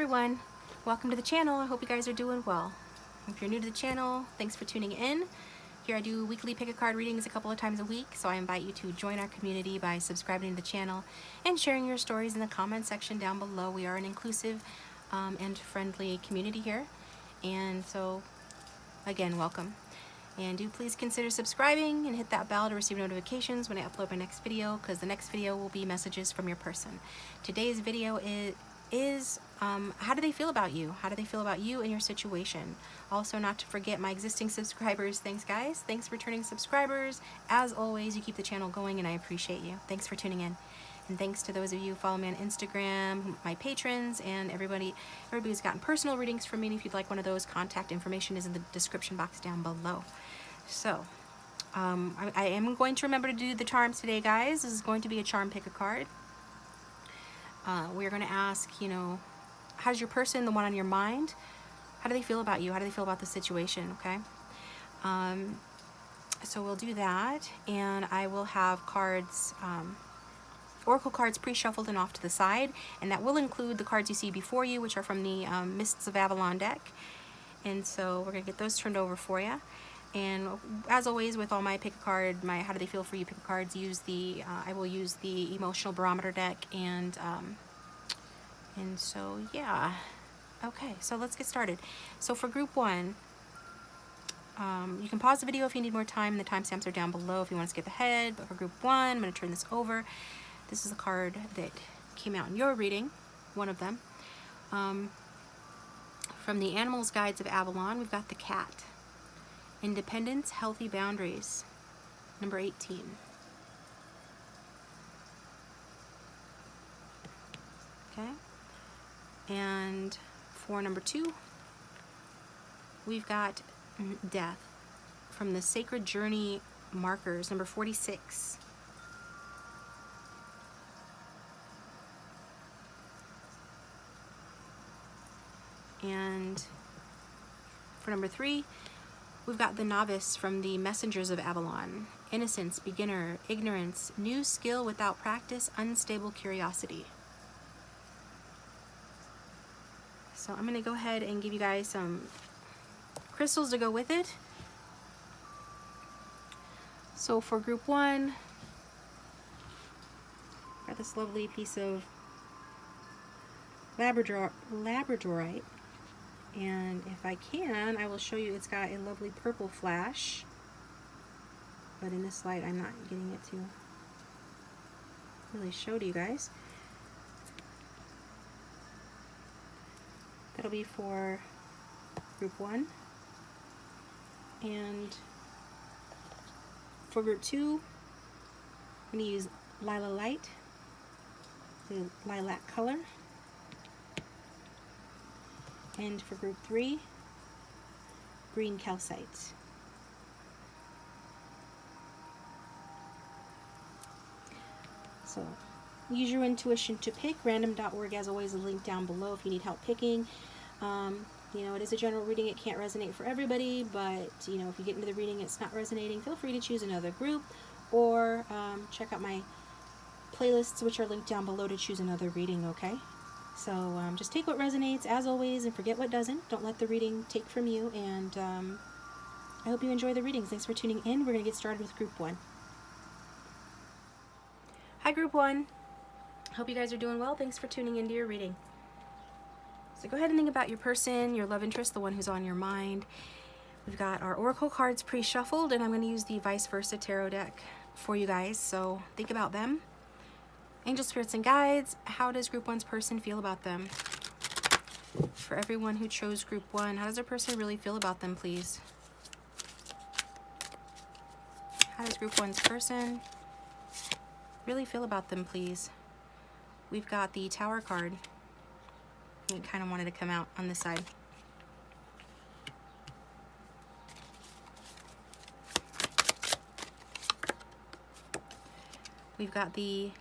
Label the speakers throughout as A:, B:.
A: everyone, welcome to the channel. I hope you guys are doing well. If you're new to the channel, thanks for tuning in. Here I do weekly pick a card readings a couple of times a week, so I invite you to join our community by subscribing to the channel and sharing your stories in the comment section down below. We are an inclusive and friendly community here, and so again, welcome. And do please consider subscribing and hit that bell to receive notifications when I upload my next video, because the next video will be messages from your person. Today's video is how do they feel about you? How do they feel about you and your situation? Also, not to forget my existing subscribers. Thanks guys, thanks returning subscribers. As always, you keep the channel going and I appreciate you. Thanks for tuning in. And thanks to those of you who follow me on Instagram, my patrons, and everybody who's gotten personal readings from me. And if you'd like one of those, contact information is in the description box down below. So, I am going to remember to do the charms today, guys. This is going to be a charm pick a card. We're going to ask, you know, how's your person, the one on your mind, how do they feel about you? How do they feel about the situation, okay? So we'll do that, and I will have cards, Oracle cards pre-shuffled and off to the side, and that will include the cards you see before you, which are from the Mists of Avalon deck. And so we're going to get those turned over for you. And as always with all my pick a card, my how do they feel for you pick a cards, use the I will use the emotional barometer deck, and so yeah. Okay, so let's get started. So for group one, you can pause the video if you need more time. The timestamps are down below if you want to skip ahead. But for group one, I'm going to turn this over. This is a card that came out in your reading, one of them. From the Animals Guides of Avalon, we've got the cat. Independence, healthy boundaries, number 18. Okay, and for number 2, we've got death, from the Sacred Journey markers, number 46. And for number 3, we've got the Novice from the Messengers of Avalon. Innocence, beginner, ignorance, new skill without practice, unstable curiosity. So I'm going to go ahead and give you guys some crystals to go with it. So for group 1, got this lovely piece of Labradorite. And if I can, I will show you, it's got a lovely purple flash, but in this light I'm not getting it to really show to you guys. That'll be for group 1. And for group 2, I'm going to use Lila Light, the lilac color. And for group 3, green calcite. So use your intuition to pick. Random.org, as always, is linked down below if you need help picking. You know, it is a general reading. It can't resonate for everybody, but you know, if you get into the reading it's not resonating, feel free to choose another group, or check out my playlists, which are linked down below, to choose another reading, okay? So just take what resonates, as always, and forget what doesn't. Don't let the reading take from you, and I hope you enjoy the readings. Thanks for tuning in. We're going to get started with group 1. Hi group 1. Hope you guys are doing well. Thanks for tuning into your reading. So go ahead and think about your person, your love interest, the one who's on your mind. We've got our Oracle cards pre-shuffled, and I'm going to use the Vice Versa Tarot deck for you guys, so think about them. Angel Spirits and Guides, how does group 1's person feel about them? For everyone who chose group 1, how does their person really feel about them, please? How does group 1's person really feel about them, please? We've got the Tower card. It kind of wanted to come out on this side. We've got the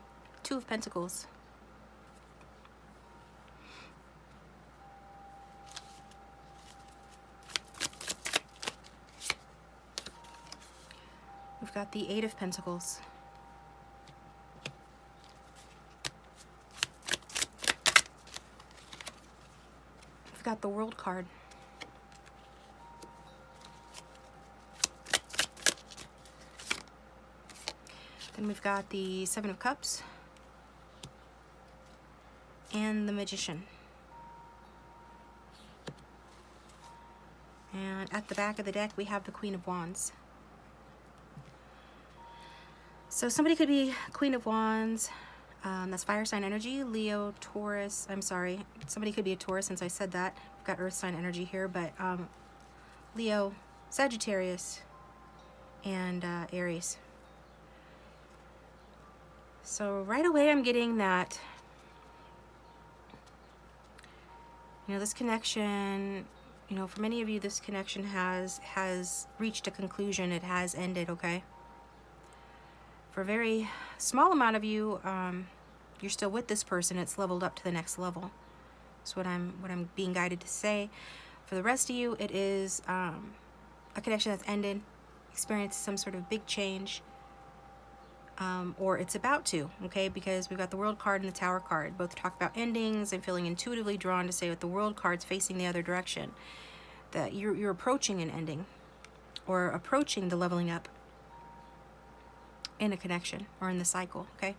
A: Two of Pentacles. We've got the Eight of Pentacles. got the World card. Then we've got the Seven of Cups and the Magician. And at the back of the deck, we have the Queen of Wands. So somebody could be Queen of Wands. That's fire sign energy. Leo, Taurus. I'm sorry. Somebody could be a Taurus since I said that. We've got earth sign energy here, but Leo, Sagittarius, and Aries. So right away I'm getting that, you know, this connection, you know, for many of you, this connection has reached a conclusion. It has ended, okay? For a very small amount of you, you're still with this person. It's leveled up to the next level. That's what I'm being guided to say. For the rest of you, it is a connection that's ended, experienced some sort of big change, or it's about to, okay? Because we've got the World card and the Tower card. Both talk about endings. I'm feeling intuitively drawn to say with the World card's facing the other direction, that you're approaching an ending or approaching the leveling up in a connection or in the cycle, okay?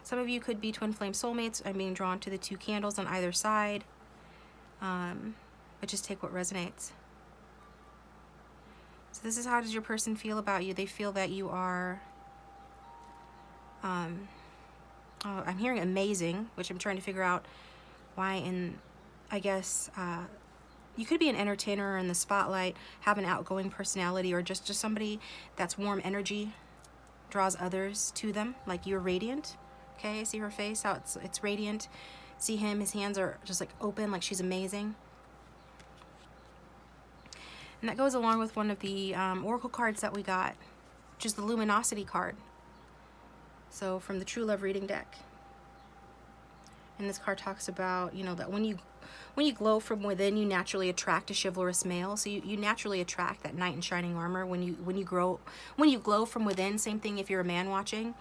A: Some of you could be twin flame soulmates. I'm being drawn to the two candles on either side, but just take what resonates. So this is, how does your person feel about you? They feel that you are, I'm hearing amazing, which I'm trying to figure out why. And I guess you could be an entertainer or in the spotlight, have an outgoing personality, or just somebody that's warm energy, draws others to them, like you're radiant. Okay, see her face, how it's radiant. See him, his hands are just like open, like she's amazing. And that goes along with one of the oracle cards that we got, which is the Luminosity card. So from the True Love reading deck. And this card talks about, you know, that when you glow from within, you naturally attract a chivalrous male. So you naturally attract that knight in shining armor when you glow from within. Same thing if you're a man watching.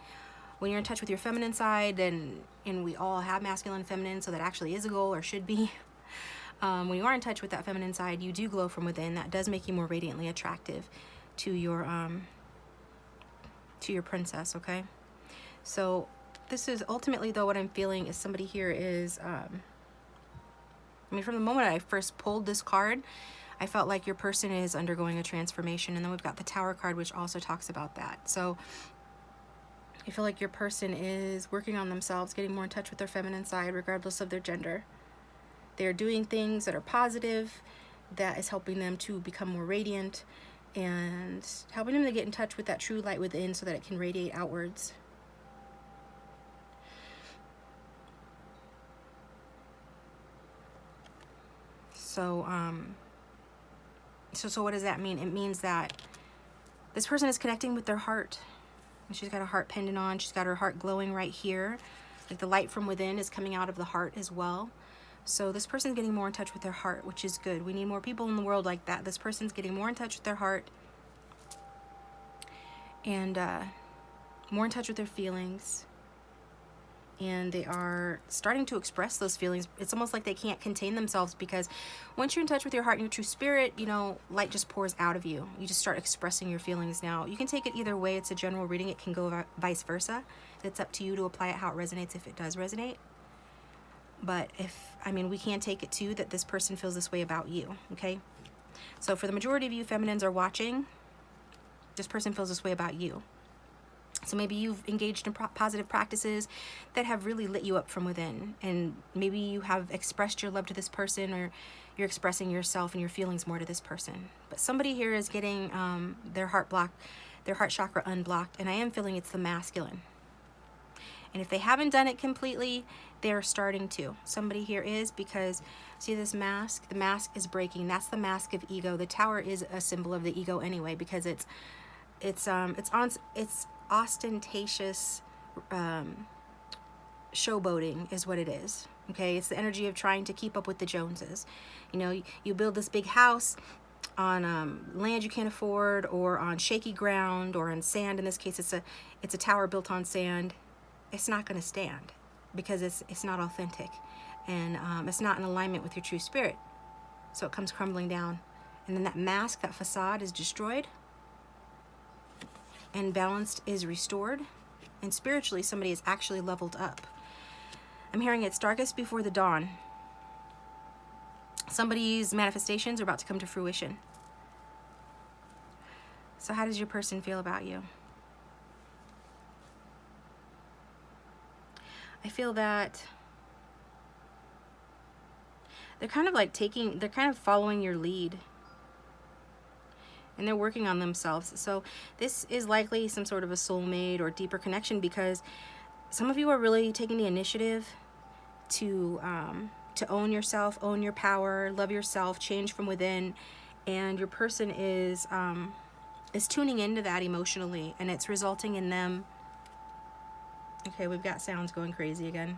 A: When you're in touch with your feminine side, and we all have masculine and feminine, so that actually is a goal, or should be. When you are in touch with that feminine side, you do glow from within. That does make you more radiantly attractive to your princess, okay? So this is ultimately, though, what I'm feeling is somebody here is, I mean, from the moment I first pulled this card, I felt like your person is undergoing a transformation. And then we've got the Tower card, which also talks about that. So I feel like your person is working on themselves, getting more in touch with their feminine side, regardless of their gender. They're doing things that are positive, that is helping them to become more radiant, and helping them to get in touch with that true light within so that it can radiate outwards. So, so what does that mean? It means that this person is connecting with their heart. And she's got a heart pendant on. She's got her heart glowing right here. Like the light from within is coming out of the heart as well. So this person's getting more in touch with their heart, which is good. We need more people in the world like that. This person's getting more in touch with their heart and more in touch with their feelings. And they are starting to express those feelings. It's almost like they can't contain themselves, because once you're in touch with your heart and your true spirit, you know, light just pours out of you. You just start expressing your feelings now. You can take it either way. It's a general reading. It can go vice versa. It's up to you to apply it how it resonates, if it does resonate. But we can take it too that this person feels this way about you, okay? So for the majority of you feminines are watching, this person feels this way about you. So maybe you've engaged in positive practices that have really lit you up from within. And maybe you have expressed your love to this person, or you're expressing yourself and your feelings more to this person. But somebody here is getting their heart chakra unblocked. And I am feeling it's the masculine. And if they haven't done it completely, they're starting to. Somebody here is, because see this mask? The mask is breaking. That's the mask of ego. The Tower is a symbol of the ego anyway, because it's ostentatious showboating is what it is. Okay, it's the energy of trying to keep up with the Joneses. You know, you build this big house on land you can't afford, or on shaky ground, or on sand. In this case, it's a tower built on sand. It's not going to stand, because it's not authentic, and it's not in alignment with your true spirit. So it comes crumbling down. And then that mask, that facade is destroyed. And balanced is restored. And spiritually, somebody is actually leveled up. I'm hearing it's darkest before the dawn. Somebody's manifestations are about to come to fruition. So how does your person feel about you? I feel that they're kind of like they're kind of following your lead. And they're working on themselves. So this is likely some sort of a soulmate or deeper connection, because some of you are really taking the initiative to own yourself, own your power, love yourself, change from within. And your person is tuning into that emotionally, and it's resulting in them. Okay, we've got sounds going crazy again.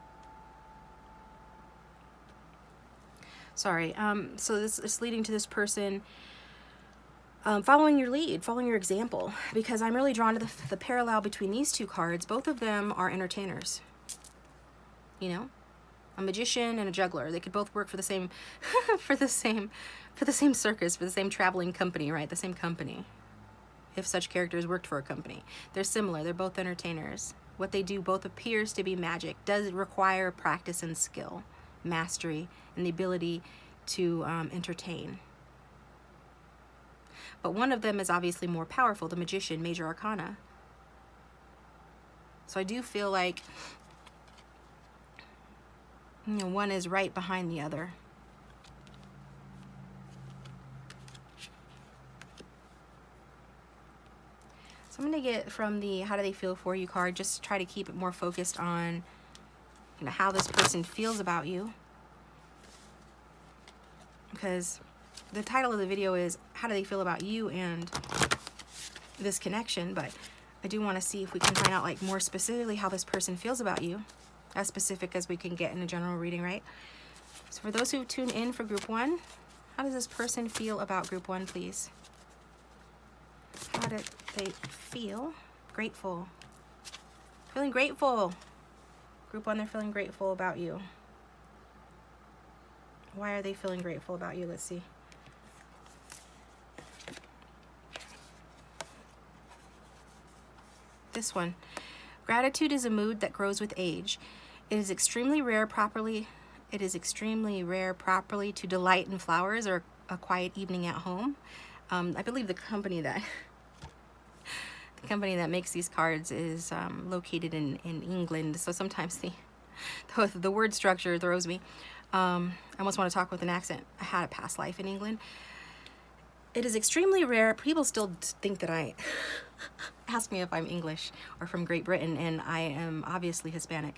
A: Sorry. So this is leading to this person following your lead, following your example, because I'm really drawn to the parallel between these two cards. Both of them are entertainers. You know, a magician and a juggler. They could both work for the same, for the same circus, for the same traveling company, right? The same company. If such characters worked for a company, they're similar. They're both entertainers. What they do both appears to be magic. Does require practice and skill, mastery, and the ability to entertain. But one of them is obviously more powerful, the magician, major arcana. So I do feel like, you know, one is right behind the other. So I'm going to get from the how do they feel for you card, just try to keep it more focused on, you know, how this person feels about you. Because the title of the video is how do they feel about you and this connection, but I do want to see if we can find out like more specifically how this person feels about you, as specific as we can get in a general reading, right? So for those who tune in for group 1, how does this person feel about group 1, please? How did they feel? Grateful. Feeling grateful. Group 1, they're feeling grateful about you. Why are they feeling grateful about you? Let's see. This one. Gratitude is a mood that grows with age. It is extremely rare properly to delight in flowers or a quiet evening at home. I believe the company that makes these cards is located in England. So sometimes the word structure throws me. I almost want to talk with an accent. I had a past life in England. It is extremely rare. People still think that I ask me if I'm English or from Great Britain, and I am obviously Hispanic,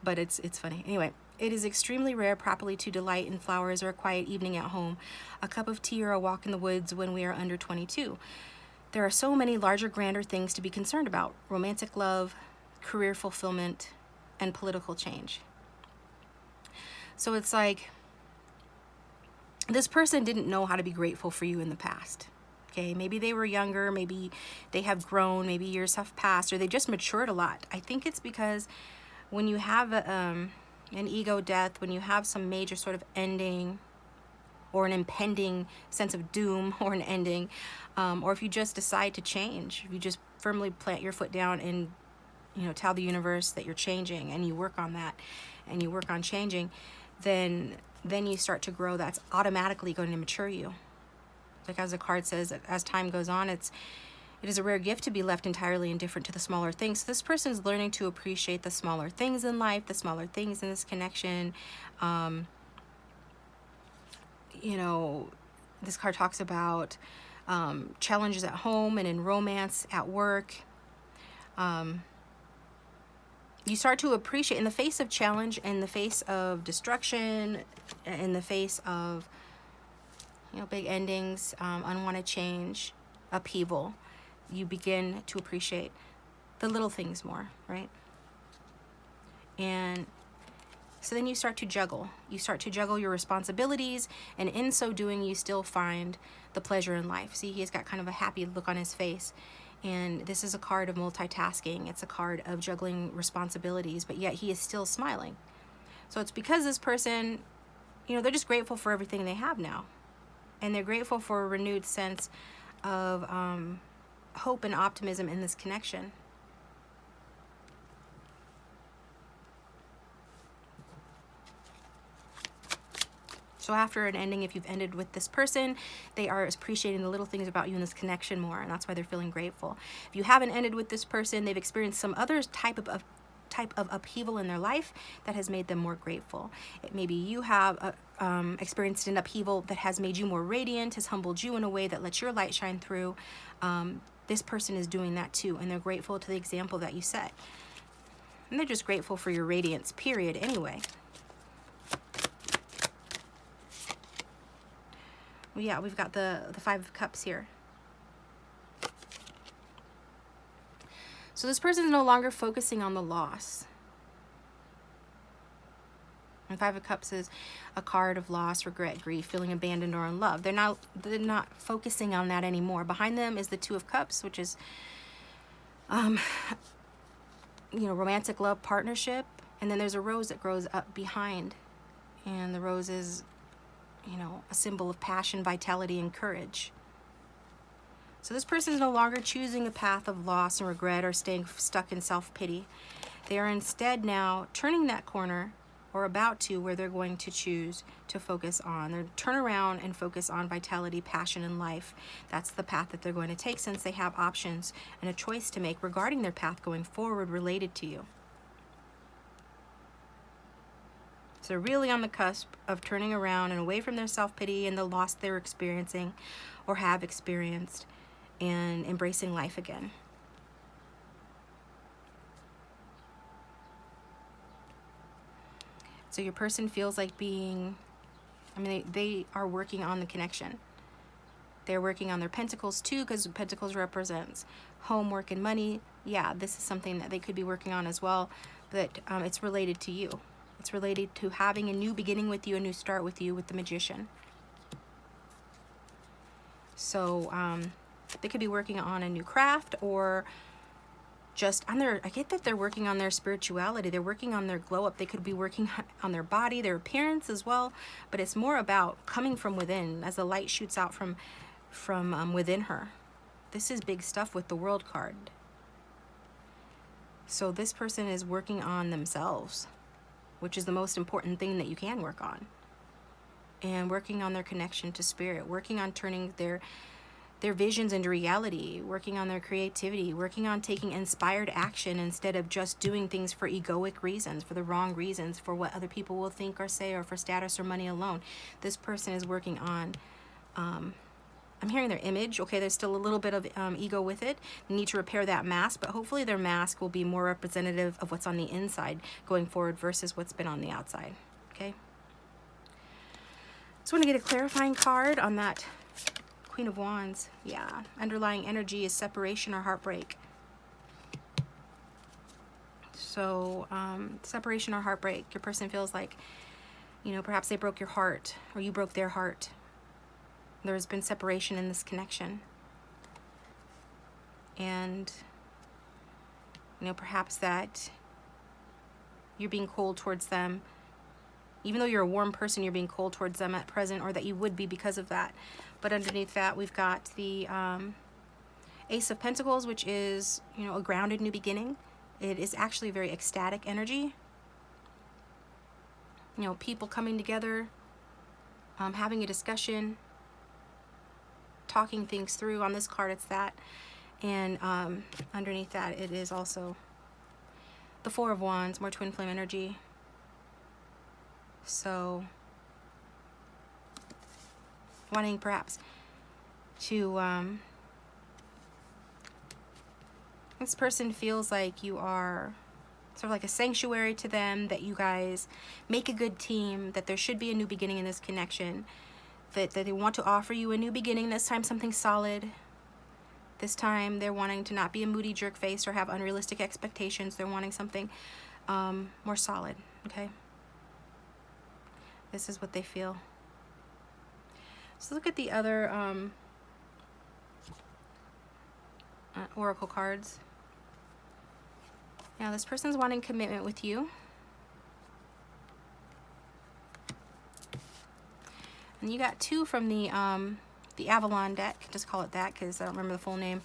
A: but it's funny. Anyway, it is extremely rare properly to delight in flowers or a quiet evening at home, a cup of tea or a walk in the woods when we are under 22. There are so many larger, grander things to be concerned about: romantic love, career fulfillment, and political change. So it's like this person didn't know how to be grateful for you in the past. Okay, maybe they were younger, maybe they have grown, maybe years have passed, or they just matured a lot. I think it's because when you have an ego death, when you have some major sort of ending or an impending sense of doom or an ending, or if you just decide to change, if you just firmly plant your foot down and, you know, tell the universe that you're changing, and you work on that and you work on changing, then you start to grow. That's automatically going to mature you. Like as the card says, as time goes on, it is a rare gift to be left entirely indifferent to the smaller things. So this person is learning to appreciate the smaller things in life, the smaller things in this connection. You know, this card talks about challenges at home and in romance, at work. You start to appreciate, in the face of challenge, in the face of destruction, in the face of, you know, big endings, unwanted change, upheaval, you begin to appreciate the little things more, right? And so then you start to juggle. You start to juggle your responsibilities, and in so doing, you still find the pleasure in life. See, he's got kind of a happy look on his face. And this is a card of multitasking. It's a card of juggling responsibilities, but yet he is still smiling. So it's because this person you know, they're just grateful for everything they have now. And they're grateful for a renewed sense of hope and optimism in this connection. So after an ending, if you've ended with this person, they are appreciating the little things about you in this connection more, and that's why they're feeling grateful. If you haven't ended with this person, they've experienced some other type of upheaval in their life that has made them more grateful. Maybe you have experienced an upheaval that has made you more radiant, has humbled you in a way that lets your light shine through. This person is doing that too, and they're grateful to the example that you set. And they're just grateful for your radiance, period, anyway. Well, yeah, we've got the Five of Cups here. So this person is no longer focusing on the loss. And Five of Cups is a card of loss, regret, grief, feeling abandoned or unloved. They're not focusing on that anymore. Behind them is the Two of Cups, which is, you know, romantic love, partnership. And then there's a rose that grows up behind. And the rose is, you know, a symbol of passion, vitality, and courage. So this person is no longer choosing a path of loss and regret or staying stuck in self-pity. They are instead now turning that corner, or about to, where they're going to choose to focus on. They're turn around and focus on vitality, passion, and life. That's the path that they're going to take, since they have options and a choice to make regarding their path going forward related to you. So they're really on the cusp of turning around and away from their self-pity and the loss they're experiencing or have experienced, and embracing life again. So your person feels like being, I mean, they are working on the connection. They're working on their pentacles too, because pentacles represents home, work, and money. Yeah, this is something that they could be working on as well, but it's related to you. It's related to having a new beginning with you, a new start with you, with the Magician. So they could be working on a new craft, or just on their, I get that they're working on their spirituality. They're working on their glow up. They could be working on their body, their appearance as well, but it's more about coming from within as the light shoots out from within her. This is big stuff with the World card. So this person is working on themselves, which is the most important thing that you can work on. And working on their connection to spirit, working on turning their visions into reality, working on their creativity, working on taking inspired action instead of just doing things for egoic reasons, for the wrong reasons, for what other people will think or say, or for status or money alone. This person is working on, I'm hearing their image. Okay, there's still a little bit of ego with it. They need to repair that mask, but hopefully their mask will be more representative of what's on the inside going forward versus what's been on the outside. Okay. Just want to get a clarifying card on that Queen of Wands. Yeah, underlying energy is separation or heartbreak. So separation or heartbreak. Your person feels like, you know, perhaps they broke your heart, or you broke their heart. There's been separation in this connection. And, you know, perhaps that you're being cold towards them. Even though you're a warm person, you're being cold towards them at present, or that you would be because of that. But underneath that, we've got the Ace of Pentacles, which is, you know, a grounded new beginning. It is actually a very ecstatic energy. You know, people coming together, having a discussion, talking things through. On this card, it's that. And underneath that, it is also the Four of Wands, more twin flame energy. So wanting perhaps to, this person feels like you are sort of like a sanctuary to them, that you guys make a good team, that there should be a new beginning in this connection, that they want to offer you a new beginning, this time something solid. This time they're wanting to not be a moody jerk face or have unrealistic expectations. They're wanting something more solid, okay? This is what they feel. So look at the other oracle cards. Now this person's wanting commitment with you. And you got 2 from the Avalon deck. Just call it that because I don't remember the full name.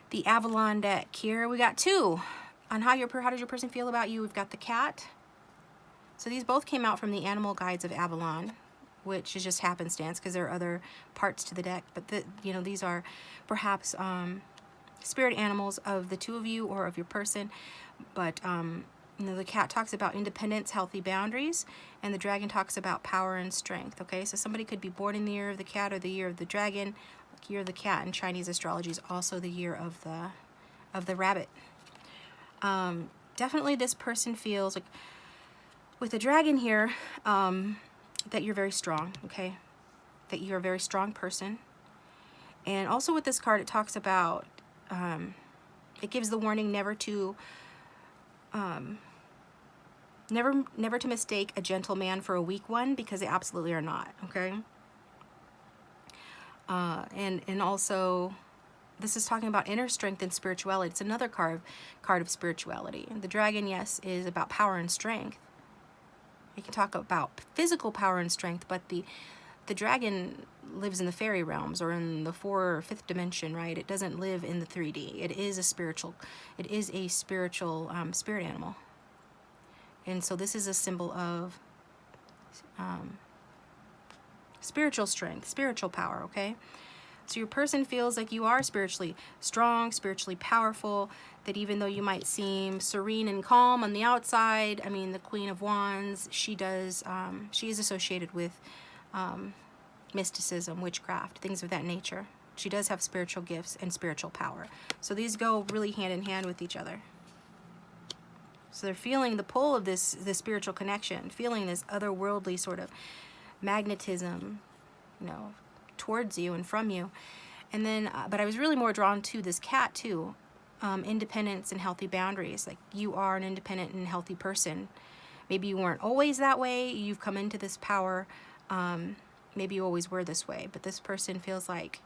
A: The Avalon deck here. We got 2 on how does your person feel about you. We've got the cat. So these both came out from the Animal Guides of Avalon, which is just happenstance because there are other parts to the deck. But these are perhaps spirit animals of the 2 of you or of your person. But the cat talks about independence, healthy boundaries, and the dragon talks about power and strength. Okay, so somebody could be born in the year of the cat or the year of the dragon. Like year of the cat in Chinese astrology is also the year of the rabbit. Definitely, this person feels like with the dragon here that you're very strong. Okay, that you're a very strong person. And also with this card, it talks about it gives the warning never to mistake a gentle man for a weak one, because they absolutely are not. Okay. And also this is talking about inner strength and spirituality. It's another card of spirituality. And the dragon, yes, is about power and strength. You can talk about physical power and strength, but the dragon lives in the fairy realms or in the 4th or 5th dimension, right? It doesn't live in the 3D. It is a spiritual spirit animal. And so this is a symbol of spiritual strength, spiritual power, okay? So your person feels like you are spiritually strong, spiritually powerful, that even though you might seem serene and calm on the outside, I mean, the Queen of Wands, she is associated with mysticism, witchcraft, things of that nature. She does have spiritual gifts and spiritual power. So these go really hand in hand with each other. So they're feeling the pull of this spiritual connection, feeling this otherworldly sort of magnetism, towards you and from you. And then, but I was really more drawn to this cat too. Independence and healthy boundaries. Like, you are an independent and healthy person. Maybe you weren't always that way. You've come into this power. Maybe you always were this way, but this person feels like,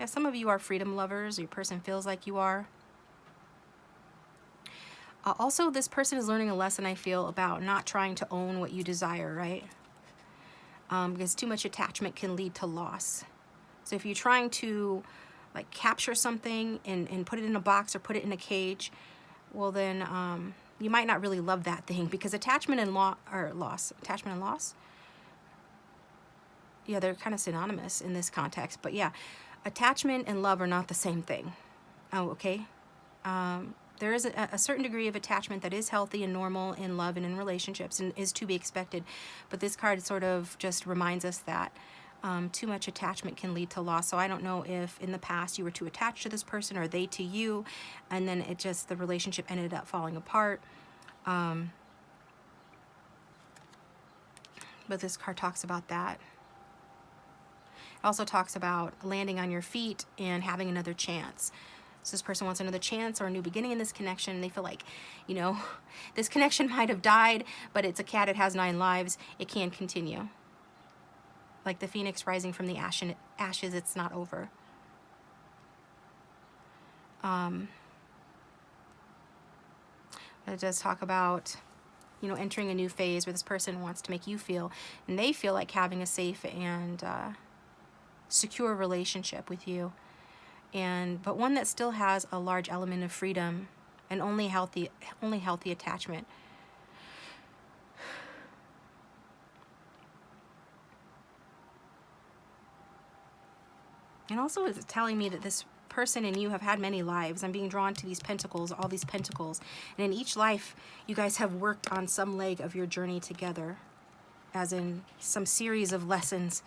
A: some of you are freedom lovers. Or your person feels like you are. Also, this person is learning a lesson, I feel, about not trying to own what you desire, right? Because too much attachment can lead to loss. So if you're trying to capture something and put it in a box or put it in a cage, well then you might not really love that thing, because attachment and loss, yeah, they're kind of synonymous in this context. But yeah, attachment and love are not the same thing. Oh, okay. There is a certain degree of attachment that is healthy and normal in love and in relationships and is to be expected. But this card sort of just reminds us that too much attachment can lead to loss. So I don't know if in the past you were too attached to this person or they to you, and then the relationship ended up falling apart. But this card talks about that. It also talks about landing on your feet and having another chance. So this person wants another chance or a new beginning in this connection. They feel like, this connection might have died, but it's a cat, it has 9 lives. It can continue. Like the phoenix rising from the ashes, it's not over. It does talk about, entering a new phase where this person wants to make you feel, and they feel like having a safe and secure relationship with you. But one that still has a large element of freedom and only healthy attachment. And also it's telling me that this person and you have had many lives. I'm being drawn to these pentacles, all these pentacles. And in each life, you guys have worked on some leg of your journey together, as in some series of lessons.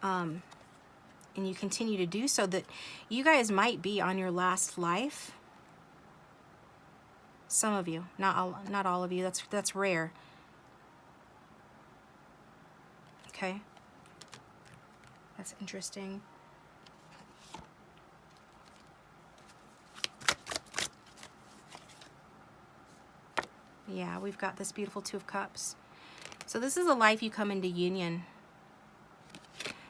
A: And you continue to do so, that you guys might be on your last life. Some of you, not all of you. That's rare. Okay. That's interesting. Yeah, we've got this beautiful 2 of Cups. So this is a life you come into union.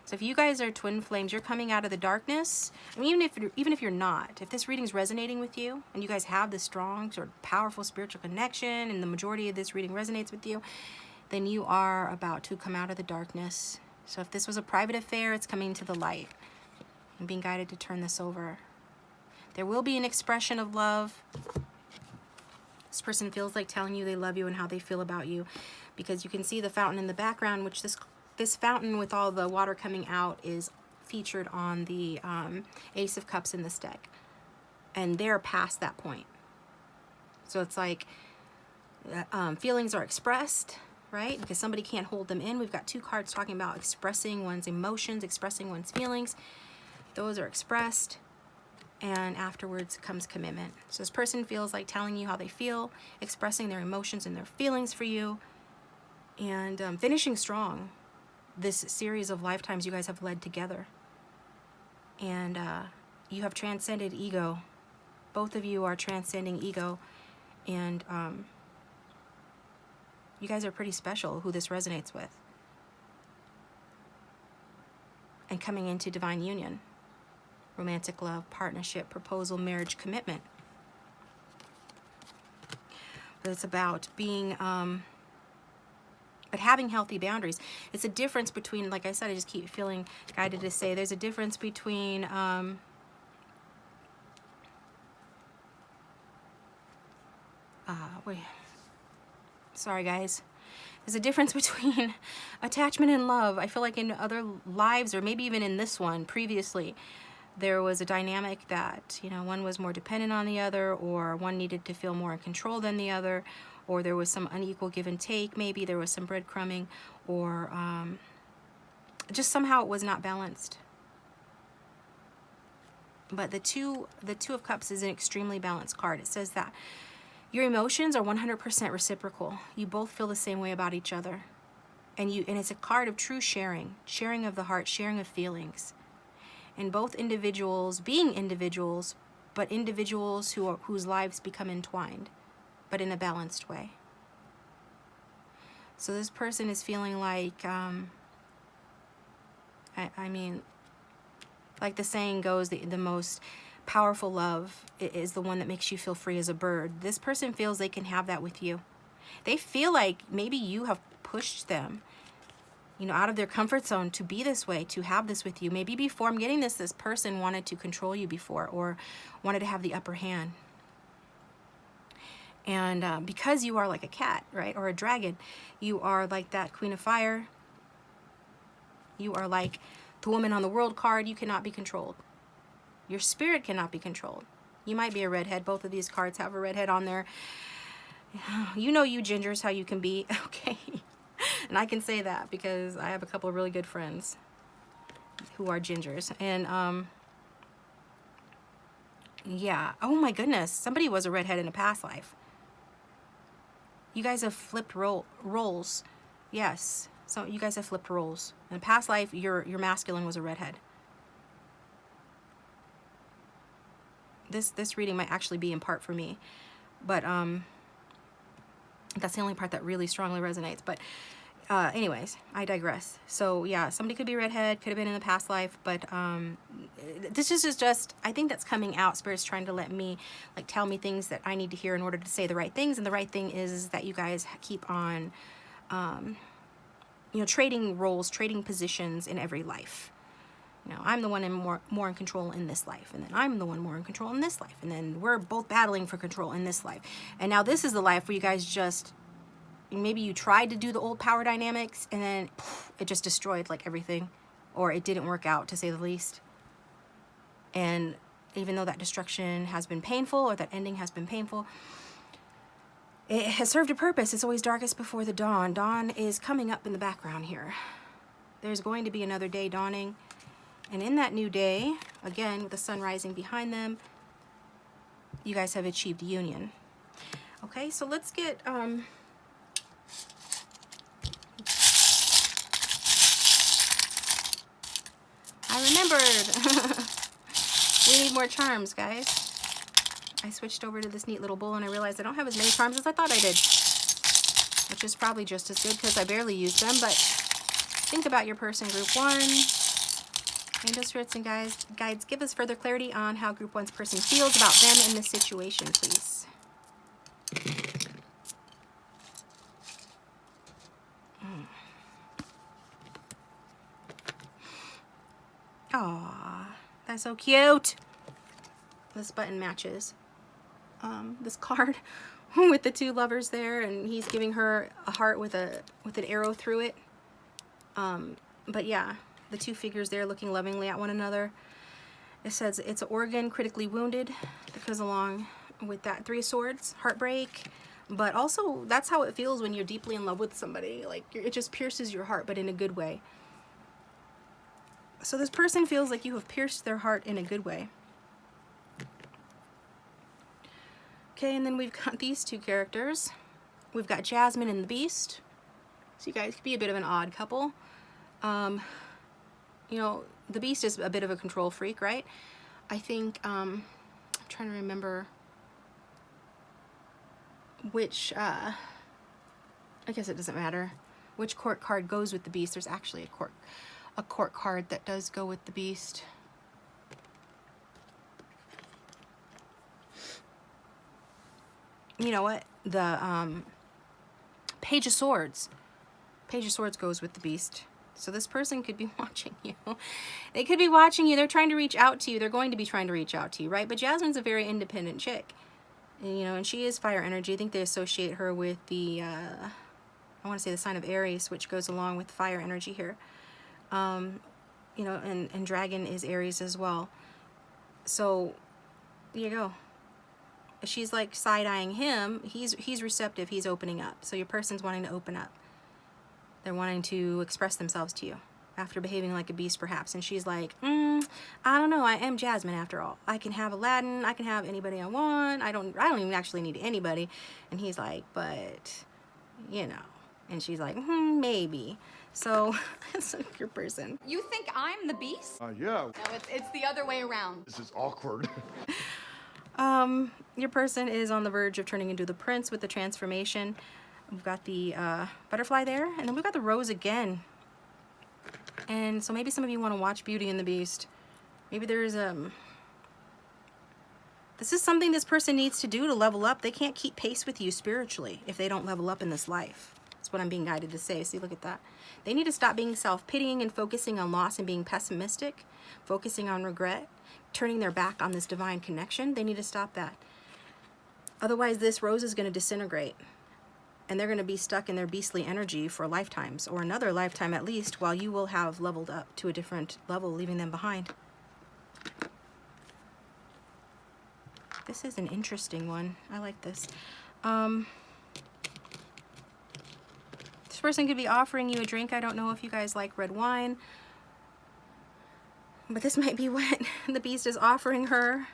A: So if you guys are twin flames, you're coming out of the darkness. I mean, even if you're not, if this reading is resonating with you and you guys have this strong, sort of powerful spiritual connection, and the majority of this reading resonates with you, then you are about to come out of the darkness So if this was a private affair, it's coming to the light. I'm being guided to turn this over. There will be an expression of love. This person feels like telling you they love you and how they feel about you, because you can see the fountain in the background, which this fountain with all the water coming out is featured on the Ace of Cups in this deck. And they're past that point. So it's like feelings are expressed, right? Because somebody can't hold them in. We've got 2 cards talking about expressing one's emotions, expressing one's feelings. Those are expressed, and afterwards comes commitment. So this person feels like telling you how they feel, expressing their emotions and their feelings for you, and finishing strong this series of lifetimes you guys have led together. And you have transcended ego. Both of you are transcending ego, and you guys are pretty special, who this resonates with. And coming into divine union, romantic love, partnership, proposal, marriage, commitment. But it's about being, but having healthy boundaries. It's a difference between, like I said, I just keep feeling guided to say, there's a difference between sorry guys. There's a difference between attachment and love. I feel like in other lives, or maybe even in this one previously, there was a dynamic that, you know, one was more dependent on the other, or one needed to feel more in control than the other, or there was some unequal give and take. Maybe there was some breadcrumbing, or just somehow it was not balanced. But the two of Cups is an extremely balanced card. It says that your emotions are 100% reciprocal. You both feel the same way about each other. And it's a card of true sharing of the heart, sharing of feelings. And both individuals being individuals, but individuals whose lives become entwined, but in a balanced way. So this person is feeling like, I mean, like the saying goes, the most powerful love is the one that makes you feel free as a bird. This person feels they can have that with you. They feel like maybe you have pushed them, you know, out of their comfort zone to be this way, to have this with you. Maybe before I'm getting this person wanted to control you before, or wanted to have the upper hand. And because you are like a cat, right, or a dragon, you are like that Queen of Fire. You are like the Woman on the World card. You cannot be controlled. Your spirit cannot be controlled. You might be a redhead. Both of these cards have a redhead on there. You know you gingers how you can be, okay? And I can say that because I have a couple of really good friends who are gingers. And yeah, oh my goodness, somebody was a redhead in a past life. You guys have flipped roles. Yes, so you guys have flipped roles. In a past life, your masculine was a redhead. This reading might actually be in part for me, but that's the only part that really strongly resonates. But anyways, I digress. So yeah, somebody could be redhead, could have been in the past life, but this is just, I think that's coming out. Spirit's trying to let me, like, tell me things that I need to hear in order to say the right things. And the right thing is that you guys keep on, you know, trading roles, trading positions in every life. You know, I'm the one more in control in this life, and then I'm the one more in control in this life, and then we're both battling for control in this life. And now this is the life where you guys just, maybe you tried to do the old power dynamics, and then it just destroyed like everything, or it didn't work out, to say the least. And even though that destruction has been painful, or that ending has been painful, it has served a purpose. It's always darkest before the dawn. Dawn is coming up in the background here. There's going to be another day dawning. And in that new day, again, with the sun rising behind them, you guys have achieved union. Okay, so let's get, I remembered. We need more charms, guys. I switched over to this neat little bowl and I realized I don't have as many charms as I thought I did, which is probably just as good because I barely use them. But think about your person, group 1. Angels, spirits, and guides, give us further clarity on how group 1's person feels about them in this situation, please. Aww, that's so cute. This button matches this card with the two lovers there, and he's giving her a heart with an arrow through it. But yeah, the two figures there looking lovingly at one another. It says it's an organ critically wounded. That goes along with that Three of Swords, heartbreak. But also, that's how it feels when you're deeply in love with somebody. Like, it just pierces your heart, but in a good way. So this person feels like you have pierced their heart in a good way. Okay, and then we've got these two characters. We've got Jasmine and the Beast. So you guys could be a bit of an odd couple. You know, the Beast is a bit of a control freak, right? I think, I'm trying to remember which, I guess it doesn't matter which court card goes with the Beast. There's actually a court card that does go with the Beast. You know what? The Page of Swords. Page of Swords goes with the Beast. So this person could be watching you. They could be watching you. They're trying to reach out to you. They're going to be trying to reach out to you, right? But Jasmine's a very independent chick. And, you know, and she is fire energy. I think they associate her with the, I want to say the sign of Aries, which goes along with fire energy here. You know, and dragon is Aries as well. So, there you go. She's like side-eyeing him. He's receptive. He's opening up. So your person's wanting to open up. They're wanting to express themselves to you after behaving like a beast, perhaps. And she's like, I don't know. I am Jasmine after all. I can have Aladdin. I can have anybody I want. I don't even actually need anybody. And he's like, but, you know. And she's like, maybe. So that's your person.
B: You think I'm the Beast?
C: Yeah.
B: No, it's the other way around.
C: This is awkward.
A: Your person is on the verge of turning into the prince with the transformation. We've got the butterfly there, and then we've got the rose again. And so maybe some of you want to watch Beauty and the Beast. Maybe there's this is something this person needs to do to level up. They can't keep pace with you spiritually if they don't level up in this life. That's what I'm being guided to say. See, look at that. They need to stop being self-pitying and focusing on loss and being pessimistic, focusing on regret, turning their back on this divine connection. They need to stop that. Otherwise, this rose is going to disintegrate. And they're going to be stuck in their beastly energy for lifetimes, or another lifetime at least, while you will have leveled up to a different level, leaving them behind. This is an interesting one. I like this. This person could be offering you a drink. I don't know if you guys like red wine, but this might be what the Beast is offering her.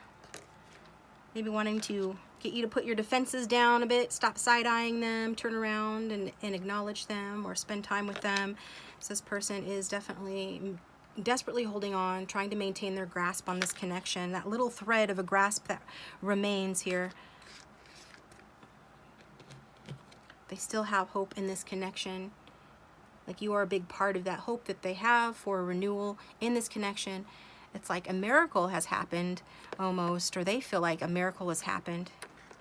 A: Maybe wanting to get you to put your defenses down a bit, stop side-eyeing them, turn around and acknowledge them or spend time with them. So this person is definitely desperately holding on, trying to maintain their grasp on this connection, that little thread of a grasp that remains here. They still have hope in this connection. Like you are a big part of that hope that they have for a renewal in this connection. It's like a miracle has happened almost, or they feel like a miracle has happened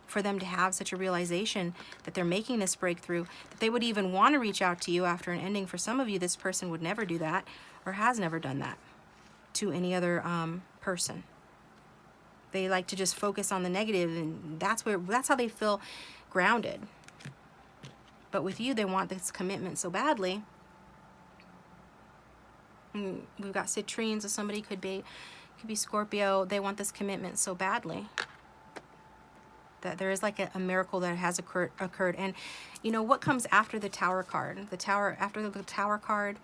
A: for them to have such a realization that they're making this breakthrough, that they would even want to reach out to you after an ending. For some of you, this person would never do that or has never done that to any other person. They like to just focus on the negative, and that's how they feel grounded. But with you, they want this commitment so badly. We've got citrine, so somebody could be Scorpio. They want this commitment so badly that there is like a miracle that has occurred. And you know what comes after the Tower card? After the Tower card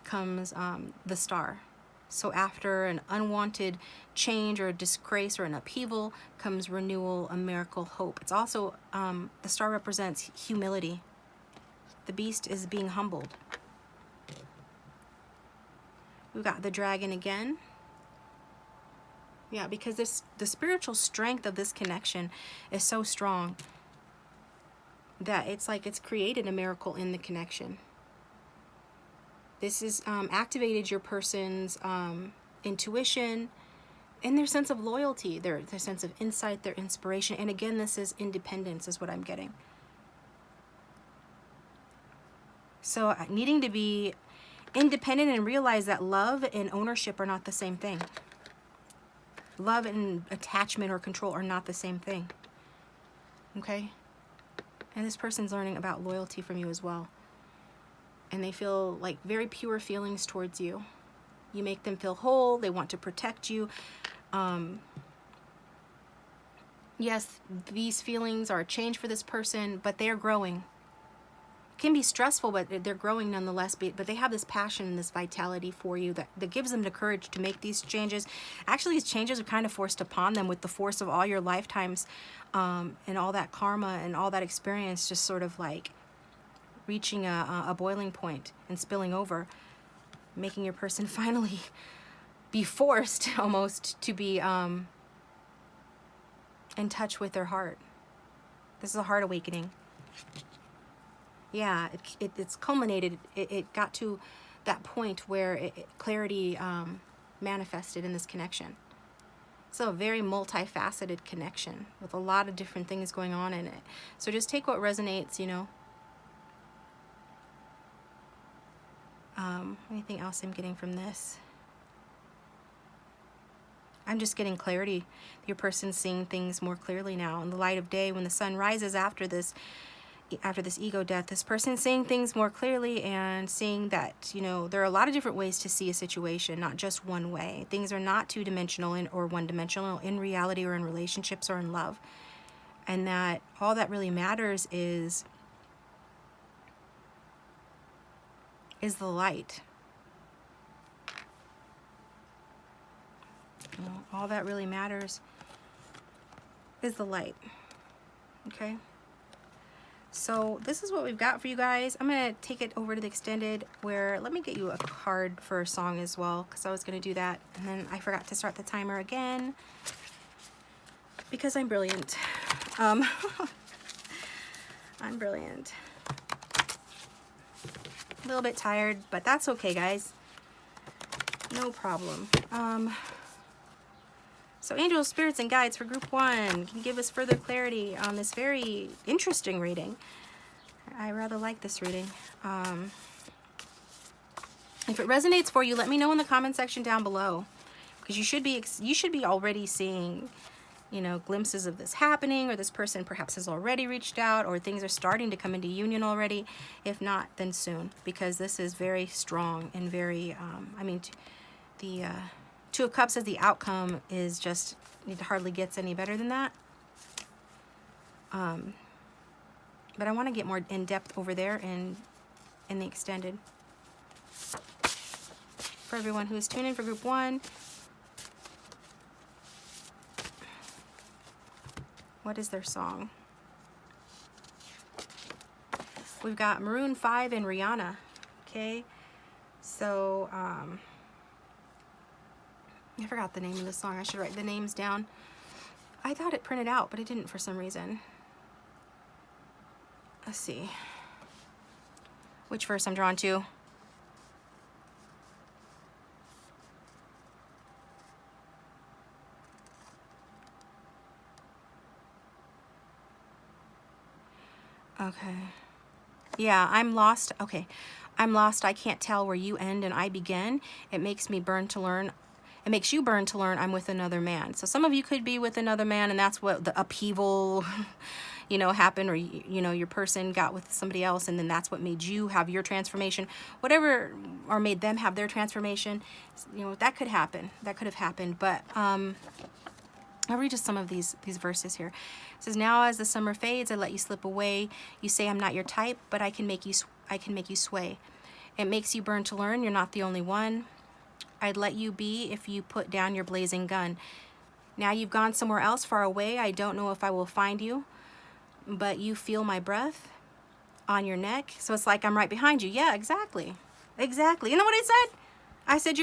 A: comes the Star. So after an unwanted change or a disgrace or an upheaval comes renewal, a miracle, hope. It's also the Star represents humility. The Beast is being humbled. We've got the Dragon again. Yeah, because the spiritual strength of this connection is so strong that it's like it's created a miracle in the connection. This has activated your person's intuition and their sense of loyalty, their sense of insight, their inspiration. And again, this is independence is what I'm getting. So needing to be independent and realize that love and ownership are not the same thing. Love and attachment or control are not the same thing. Okay? And this person's learning about loyalty from you as well. And they feel like very pure feelings towards you. You make them feel whole. They want to protect you. Yes, these feelings are a change for this person, but they're growing. It can be stressful, but they're growing nonetheless. But they have this passion and this vitality for you that gives them the courage to make these changes. Actually, these changes are kind of forced upon them with the force of all your lifetimes and all that karma and all that experience just sort of like reaching a boiling point and spilling over, making your person finally be forced almost to be in touch with their heart. This is a heart awakening. Yeah, it's culminated. It got to that point where clarity manifested in this connection. So a very multifaceted connection with a lot of different things going on in it. So just take what resonates, you know. Anything else I'm getting from this? I'm just getting clarity. Your person's seeing things more clearly now in the light of day. When the sun rises after this ego death, this person's seeing things more clearly and seeing that, you know, there are a lot of different ways to see a situation, not just one way. Things are not two-dimensional or one-dimensional in reality or in relationships or in love. And that all that really matters is the light. You know, all that really matters is the light. Okay? So this is what we've got for you guys. I'm going to take it over to the extended where, let me get you a card for a song as well, because I was going to do that. And then I forgot to start the timer again because I'm brilliant. I'm brilliant. A little bit tired, but that's okay, guys. No problem. So angels, spirits, and guides for group 1 can give us further clarity on this very interesting reading. I rather like this reading. If it resonates for you, let me know in the comment section down below, because you should be already seeing, you know, glimpses of this happening, or this person perhaps has already reached out, or things are starting to come into union already. If not, then soon, because this is very strong and very, I mean, the Two of Cups as the outcome is just, it hardly gets any better than that. But I want to get more in depth over there in the extended. For everyone who is tuning in for group 1, what is their song? We've got Maroon 5 and Rihanna. Okay, so I forgot the name of the song. I should write the names down. I thought it printed out, but it didn't for some reason. Let's see which verse I'm drawn to. Okay. Yeah, I'm lost. Okay. I'm lost. I can't tell where you end and I begin. It makes me burn to learn. It makes you burn to learn I'm with another man. So some of you could be with another man, and that's what the upheaval, you know, happened, or, you know, your person got with somebody else, and then that's what made you have your transformation. Whatever, or made them have their transformation, you know, that could happen. That could have happened. But I'll read just some of these verses here. It says, now as the summer fades, I let you slip away. You say I'm not your type, but I can make you sway. It makes you burn to learn you're not the only one. I'd let you be if you put down your blazing gun. Now you've gone somewhere else far away. I don't know if I will find you, but you feel my breath on your neck. So it's like I'm right behind you. Yeah, exactly. Exactly. You know what I said? I said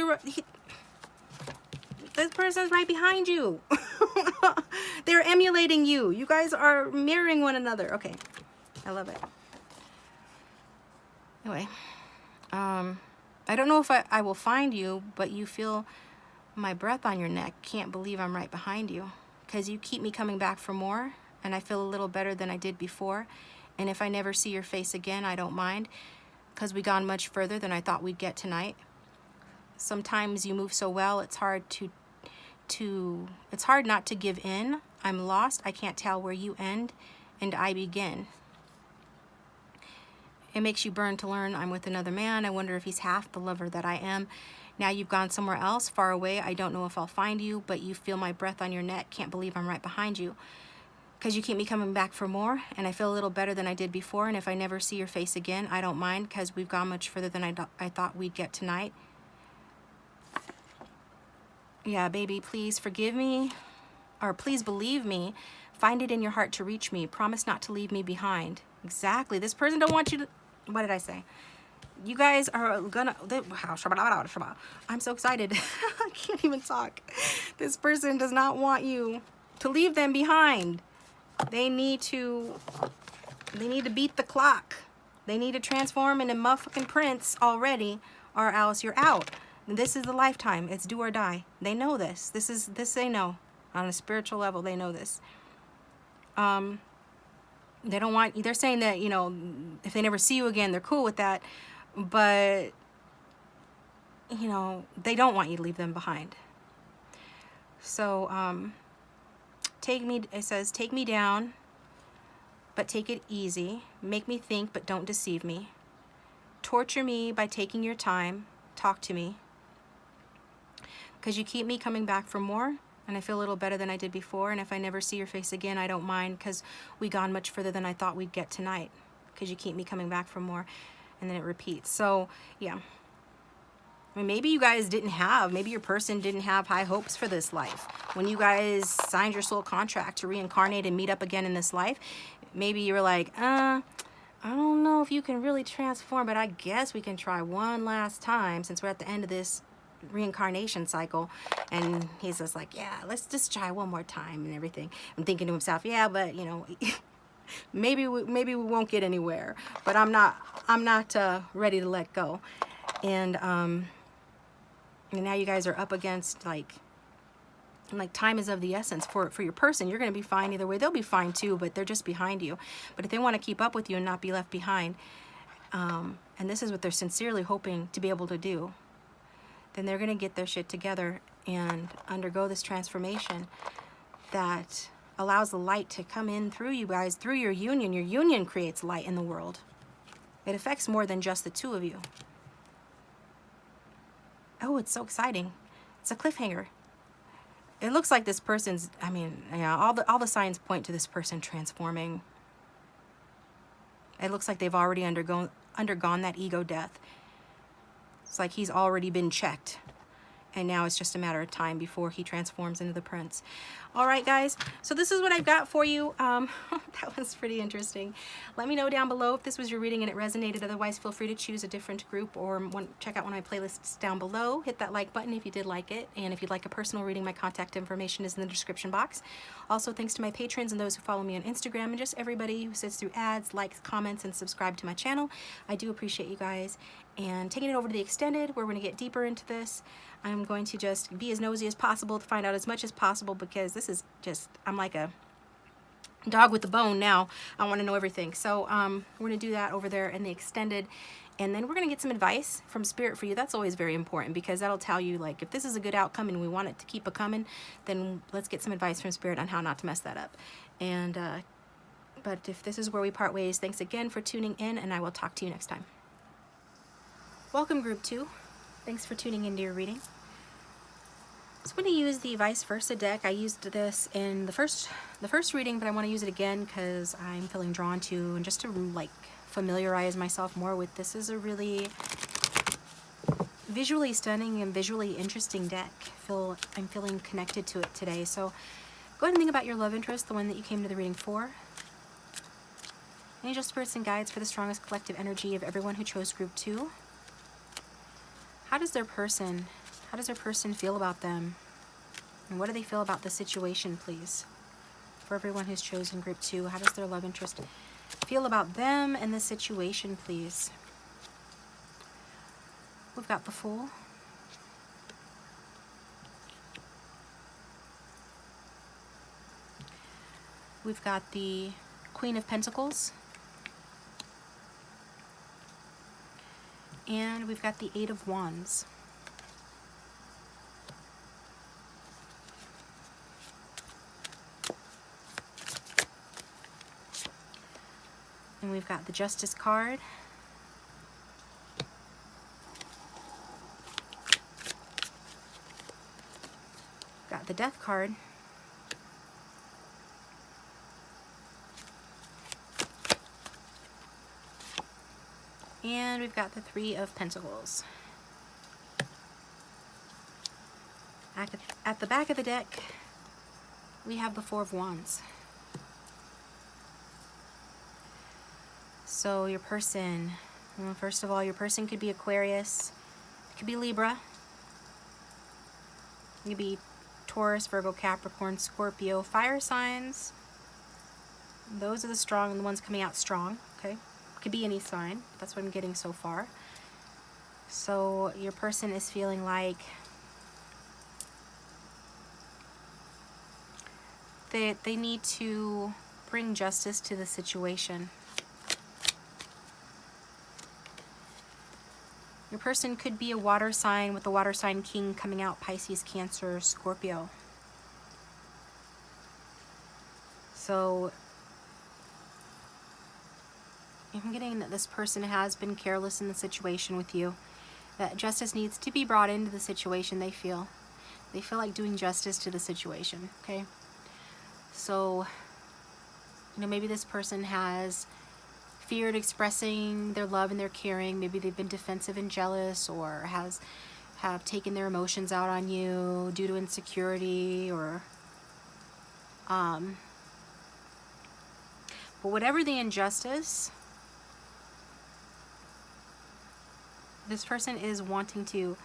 A: this person's right behind you. They're emulating you. You guys are mirroring one another. Okay. I love it. Anyway, I don't know if I will find you, but you feel my breath on your neck. Can't believe I'm right behind you, because you keep me coming back for more, and I feel a little better than I did before. And if I never see your face again, I don't mind. because we gone much further than I thought we'd get tonight. Sometimes you move so well, it's hard it's hard not to give in. I'm lost. I can't tell where you end and I begin. It makes you burn to learn I'm with another man. I wonder if he's half the lover that I am. Now you've gone somewhere else, far away. I don't know if I'll find you, but you feel my breath on your neck. Can't believe I'm right behind you. Because you keep me coming back for more, and I feel a little better than I did before, and if I never see your face again, I don't mind, because we've gone much further than I thought we'd get tonight. Yeah, baby, please forgive me, or please believe me. Find it in your heart to reach me. Promise not to leave me behind. Exactly. This person don't want you to... What did I say? You guys are gonna... I'm so excited. I can't even talk. This person does not want you to leave them behind. They need to beat the clock. They need to transform into motherfucking Prince already, or else you're out. This is the lifetime. It's do or die. They know this. This they know. On a spiritual level, they know this. They don't want... They're saying that, you know, if they never see you again, they're cool with that. But, you know, they don't want you to leave them behind. So, it says, take me down, but take it easy. Make me think, but don't deceive me. Torture me by taking your time. Talk to me. Because you keep me coming back for more, and I feel a little better than I did before, and if I never see your face again, I don't mind, because we gone much further than I thought we'd get tonight, because you keep me coming back for more. And then it repeats. So, yeah. I mean, maybe you guys maybe your person didn't have high hopes for this life. When you guys signed your soul contract to reincarnate and meet up again in this life, maybe you were like, I don't know if you can really transform, but I guess we can try one last time since we're at the end of this reincarnation cycle. And he's just like, yeah, let's just try one more time and everything. I'm thinking to himself, yeah, but, you know... maybe we won't get anywhere, but I'm not ready to let go. And now you guys are up against like time is of the essence for your person. You're going to be fine either way. They'll be fine too, but they're just behind you. But if they want to keep up with you and not be left behind, and this is what they're sincerely hoping to be able to do, then they're going to get their shit together and undergo this transformation that allows the light to come in through you guys, through your union. Your union creates light in the world. It affects more than just the two of you. Oh, it's so exciting. It's a cliffhanger. It looks like this person's, I mean, yeah, all the signs point to this person transforming. It looks like they've already undergone that ego death. It's like he's already been checked. And now it's just a matter of time before he transforms into the prince. All right, guys. So this is what I've got for you. That was pretty interesting. Let me know down below if this was your reading and it resonated. Otherwise, feel free to choose a different group or check out one of my playlists down below. Hit that like button if you did like it. And if you'd like a personal reading, my contact information is in the description box. Also, thanks to my patrons and those who follow me on Instagram and just everybody who sits through ads, likes, comments, and subscribe to my channel. I do appreciate you guys. And taking it over to the extended, we're going to get deeper into this. I'm going to just be as nosy as possible to find out as much as possible, because this is just, I'm like a dog with a bone now. I want to know everything. So we're going to do that over there in the extended. And then we're going to get some advice from Spirit for you. That's always very important, because that'll tell you, like, if this is a good outcome and we want it to keep a coming, then let's get some advice from Spirit on how not to mess that up. And but if this is where we part ways, thanks again for tuning in, and I will talk to you next time. Welcome, Group 2. Thanks for tuning into your reading. So I'm going to use the Vice Versa deck. I used this in the first reading, but I want to use it again because I'm feeling drawn to, and just to like familiarize myself more with. This is a really visually stunning and visually interesting deck. I'm feeling connected to it today. So go ahead and think about your love interest, the one that you came to the reading for. Angel spirits and guides for the strongest collective energy of everyone who chose Group 2. How does their person feel about them? And what do they feel about the situation, please? For everyone who's chosen Group 2, how does their love interest feel about them and the situation, please? We've got the Fool. We've got the Queen of Pentacles. And we've got the Eight of Wands. And we've got the Justice card. Got the Death card. And we've got the Three of Pentacles. At the back of the deck, we have the Four of Wands. So your person, well, first of all, your person could be Aquarius, it could be Libra, it could be Taurus, Virgo, Capricorn, Scorpio, fire signs. Those are the strong, the ones coming out strong, okay? Could be any sign. That's what I'm getting so far. So your person is feeling like they need to bring justice to the situation. Your person could be a water sign with the water sign king coming out, Pisces, Cancer, Scorpio. So I'm getting that this person has been careless in the situation with you, that justice needs to be brought into the situation. They feel like doing justice to the situation, okay? So, you know, maybe this person has feared expressing their love and their caring. Maybe they've been defensive and jealous, or have taken their emotions out on you due to insecurity, or but whatever the injustice, this person is wanting to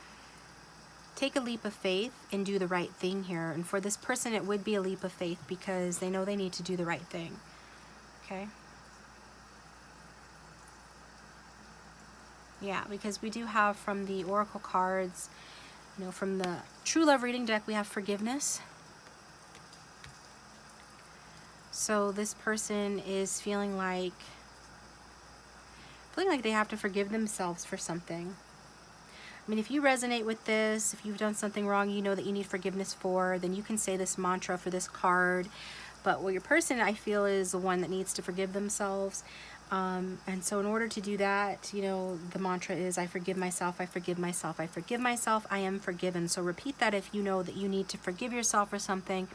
A: take a leap of faith and do the right thing here. And for this person, it would be a leap of faith because they know they need to do the right thing. Okay? Yeah, because we do have from the Oracle cards, you know, from the True Love reading deck, we have forgiveness. So this person is feeling like they have to forgive themselves for something. I mean, if you resonate with this, if you've done something wrong you know that you need forgiveness for, then you can say this mantra for this card. But your person, I feel, is the one that needs to forgive themselves. And so in order to do that, you know, the mantra is, I forgive myself, I forgive myself, I forgive myself, I am forgiven. So repeat that if you know that you need to forgive yourself for something.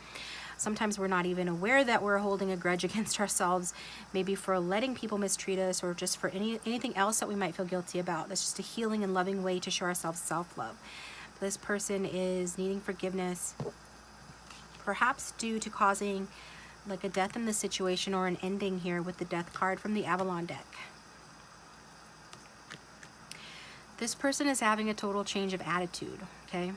A: Sometimes we're not even aware that we're holding a grudge against ourselves, maybe for letting people mistreat us, or just for anything else that we might feel guilty about. That's just a healing and loving way to show ourselves self-love. This person is needing forgiveness, perhaps due to causing like a death in the situation, or an ending here with the Death card from the Avalon deck. This person is having a total change of attitude, okay?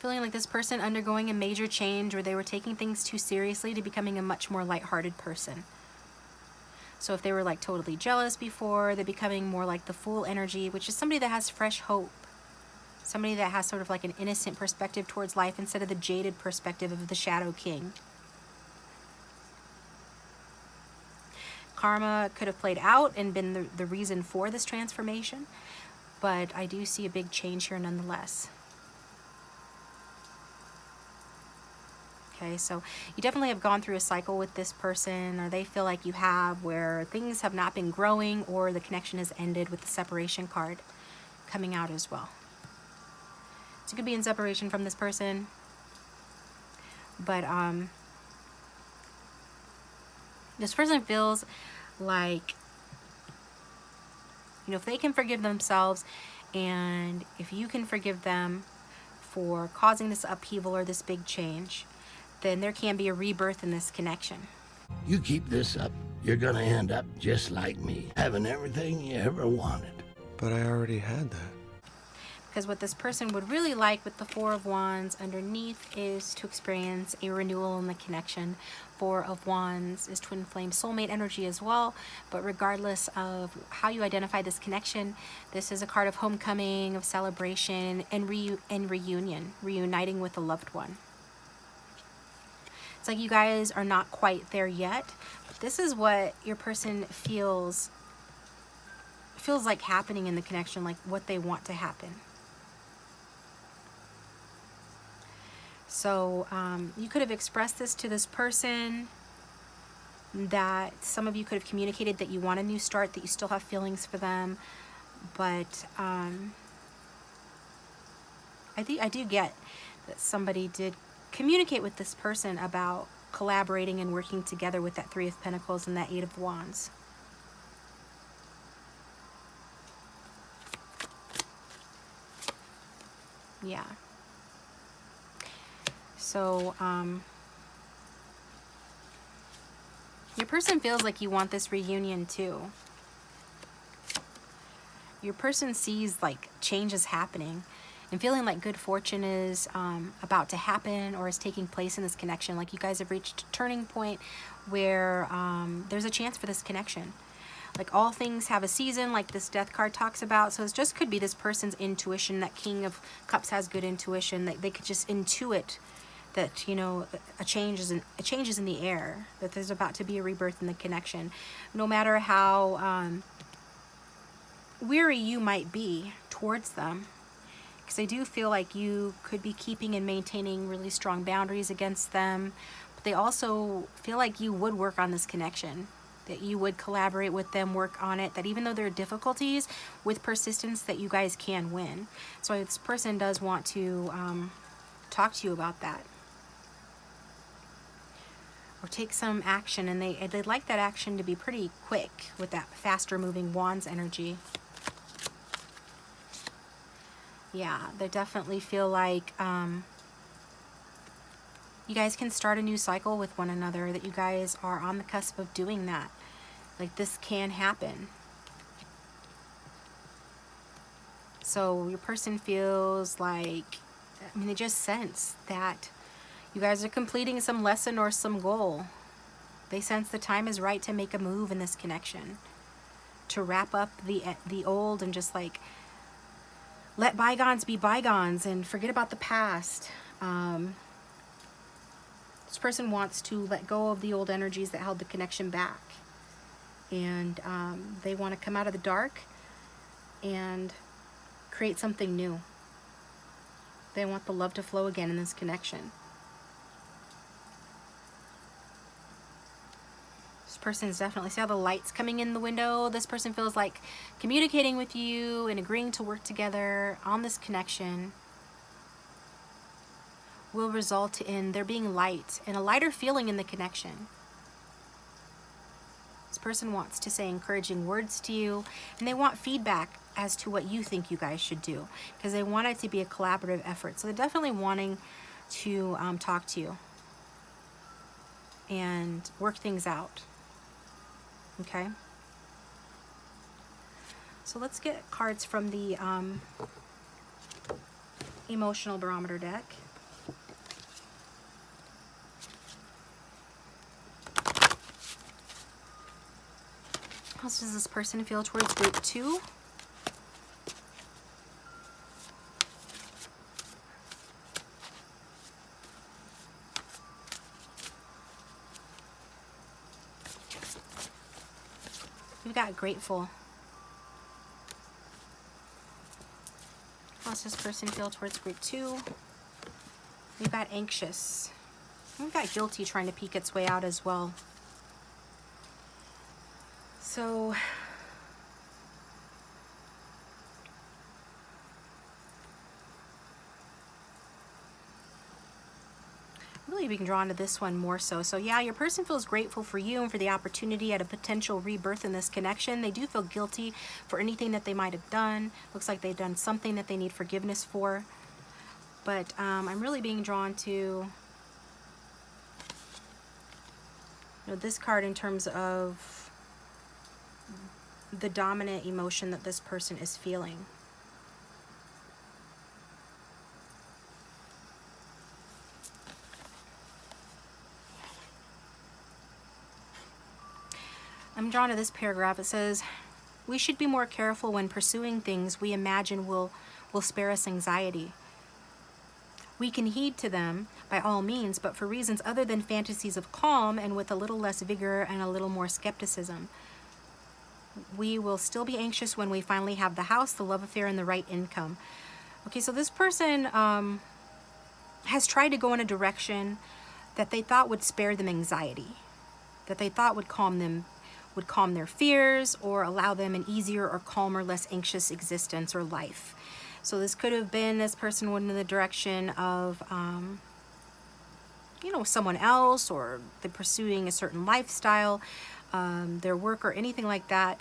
A: Feeling like this person undergoing a major change, where they were taking things too seriously, to becoming a much more lighthearted person. So if they were like totally jealous before, they're becoming more like the Fool energy, which is somebody that has fresh hope. Somebody that has sort of like an innocent perspective towards life instead of the jaded perspective of the Shadow King. Karma could have played out and been the reason for this transformation, but I do see a big change here nonetheless. Okay, so you definitely have gone through a cycle with this person, or they feel like you have, where things have not been growing, or the connection has ended, with the Separation card coming out as well. So you could be in separation from this person, but this person feels like, you know, if they can forgive themselves, and if you can forgive them for causing this upheaval or this big change, then there can be a rebirth in this connection.
C: You keep this up, you're gonna end up just like me, having everything you ever wanted.
D: But I already had that.
A: Because what this person would really like with the Four of Wands underneath is to experience a renewal in the connection. Four of Wands is twin flame soulmate energy as well. But regardless of how you identify this connection, this is a card of homecoming, of celebration, and reunion, reuniting with a loved one. It's like you guys are not quite there yet. But this is what your person feels like happening in the connection, like what they want to happen. So you could have expressed this to this person, that some of you could have communicated that you want a new start, that you still have feelings for them. But I do get that somebody did communicate with this person about collaborating and working together with that Three of Pentacles and that Eight of Wands. Yeah. So, your person feels like you want this reunion too. Your person sees like changes happening and feeling like good fortune is about to happen or is taking place in this connection. Like you guys have reached a turning point where there's a chance for this connection. Like all things have a season, like this Death card talks about. So it just could be this person's intuition. That King of Cups has good intuition. That they could just intuit that, you know, a change is in the air. That there's about to be a rebirth in the connection. No matter how weary you might be towards them. Because I do feel like you could be keeping and maintaining really strong boundaries against them. But they also feel like you would work on this connection. That you would collaborate with them, work on it, that even though there are difficulties, with persistence, that you guys can win. So this person does want to talk to you about that. Or take some action, and they'd like that action to be pretty quick with that faster moving Wands energy. Yeah, they definitely feel like you guys can start a new cycle with one another, that you guys are on the cusp of doing that. Like this can happen. So your person feels like, I mean, they just sense that you guys are completing some lesson or some goal. They sense the time is right to make a move in this connection. To wrap up the old and just like let bygones be bygones and forget about the past. This person wants to let go of the old energies that held the connection back. And they want to come out of the dark and create something new. They want the love to flow again in this connection. This person is definitely, see how the light's coming in the window? This person feels like communicating with you and agreeing to work together on this connection will result in there being light and a lighter feeling in the connection. This person wants to say encouraging words to you, and they want feedback as to what you think you guys should do, because they want it to be a collaborative effort. So they're definitely wanting to talk to you and work things out. Okay? So let's get cards from the emotional barometer deck. How does this person feel towards group 2? We've got grateful. How does this person feel towards group 2? We've got anxious. We've got guilty trying to peek its way out as well. So, really being drawn to this one more so. So yeah, your person feels grateful for you and for the opportunity at a potential rebirth in this connection. They do feel guilty for anything that they might have done. Looks like they've done something that they need forgiveness for. But I'm really being drawn to, you know, this card in terms of the dominant emotion that this person is feeling. I'm drawn to this paragraph. It says, we should be more careful when pursuing things we imagine will spare us anxiety. We can heed to them by all means, but for reasons other than fantasies of calm and with a little less vigor and a little more skepticism. We will still be anxious when we finally have the house, the love affair, and the right income. Okay, so this person has tried to go in a direction that they thought would spare them anxiety, that they thought would calm their fears or allow them an easier or calmer, less anxious existence or life. So this could have been this person went in the direction of, you know, someone else, or they're pursuing a certain lifestyle, their work or anything like that.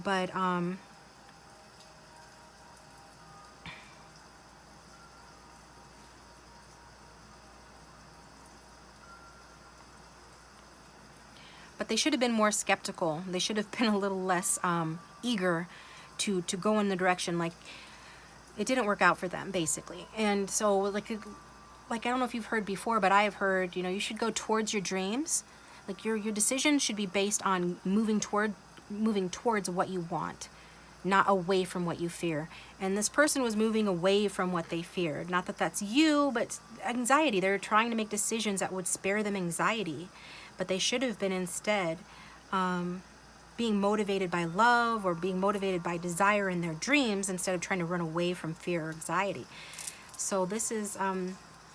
A: But they should have been more skeptical. They should have been a little less eager to go in the direction. Like, it didn't work out for them, basically. And so, like I don't know if you've heard before, but I have heard, you know, you should go towards your dreams. Like, your decision should be based on moving towards what you want, not away from what you fear. And this person was moving away from what they feared. Not that that's you, but anxiety. They're trying to make decisions that would spare them anxiety. But they should have been instead being motivated by love or being motivated by desire in their dreams instead of trying to run away from fear or anxiety. So this is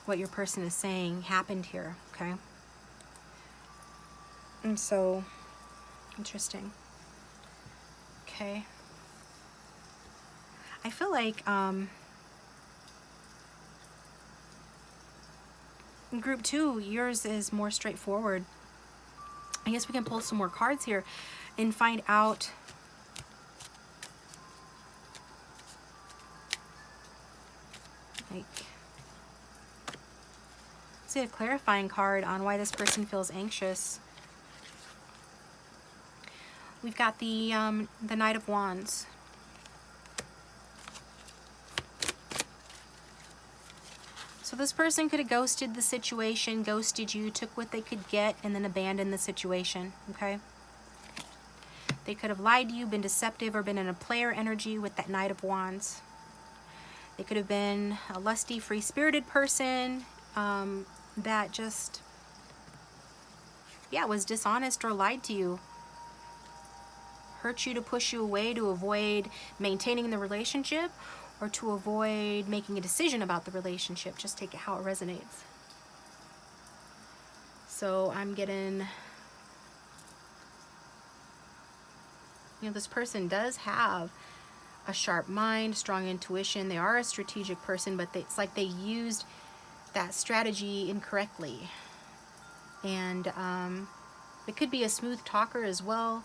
A: what your person is saying happened here, okay? And so, interesting. Okay. I feel like in group 2, yours is more straightforward. I guess we can pull some more cards here and find out like, see a clarifying card on why this person feels anxious. We've got the Knight of Wands. So this person could have ghosted the situation, ghosted you, took what they could get, and then abandoned the situation, okay? They could have lied to you, been deceptive, or been in a player energy with that Knight of Wands. They could have been a lusty, free-spirited person that just, yeah, was dishonest or lied to you. Hurt you to push you away to avoid maintaining the relationship, or to avoid making a decision about the relationship. Just take it how it resonates. So I'm getting, you know, this person does have a sharp mind, strong intuition. They are a strategic person, but it's like they used that strategy incorrectly. And it could be a smooth talker as well.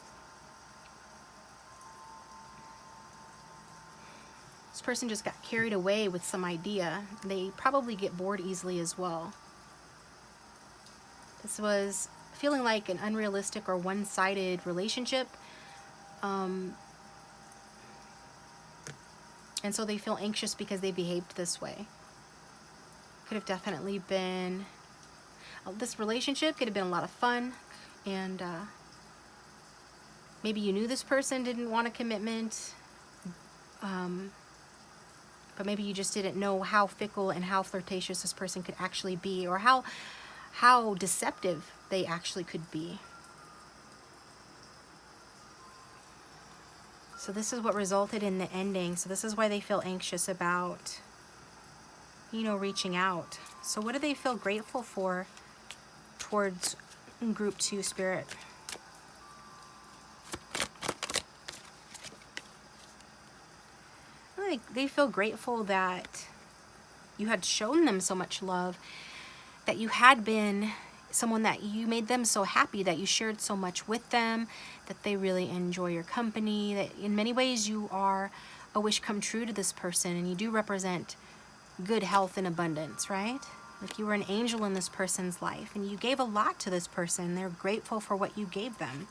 A: This person just got carried away with some idea. They probably get bored easily as well. This was feeling like an unrealistic or one-sided relationship. And so they feel anxious because they behaved this way. Could have definitely been, this relationship could have been a lot of fun. And maybe you knew this person didn't want a commitment. But maybe you just didn't know how fickle and how flirtatious this person could actually be, or how deceptive they actually could be. So this is what resulted in the ending. So this is why they feel anxious about, you know, reaching out. So what do they feel grateful for towards group 2 spirit? They feel grateful that you had shown them so much love, that you had been someone that you made them so happy, that you shared so much with them, that they really enjoy your company, that in many ways you are a wish come true to this person, and you do represent good health and abundance, right? Like you were an angel in this person's life, and you gave a lot to this person. They're grateful for what you gave them.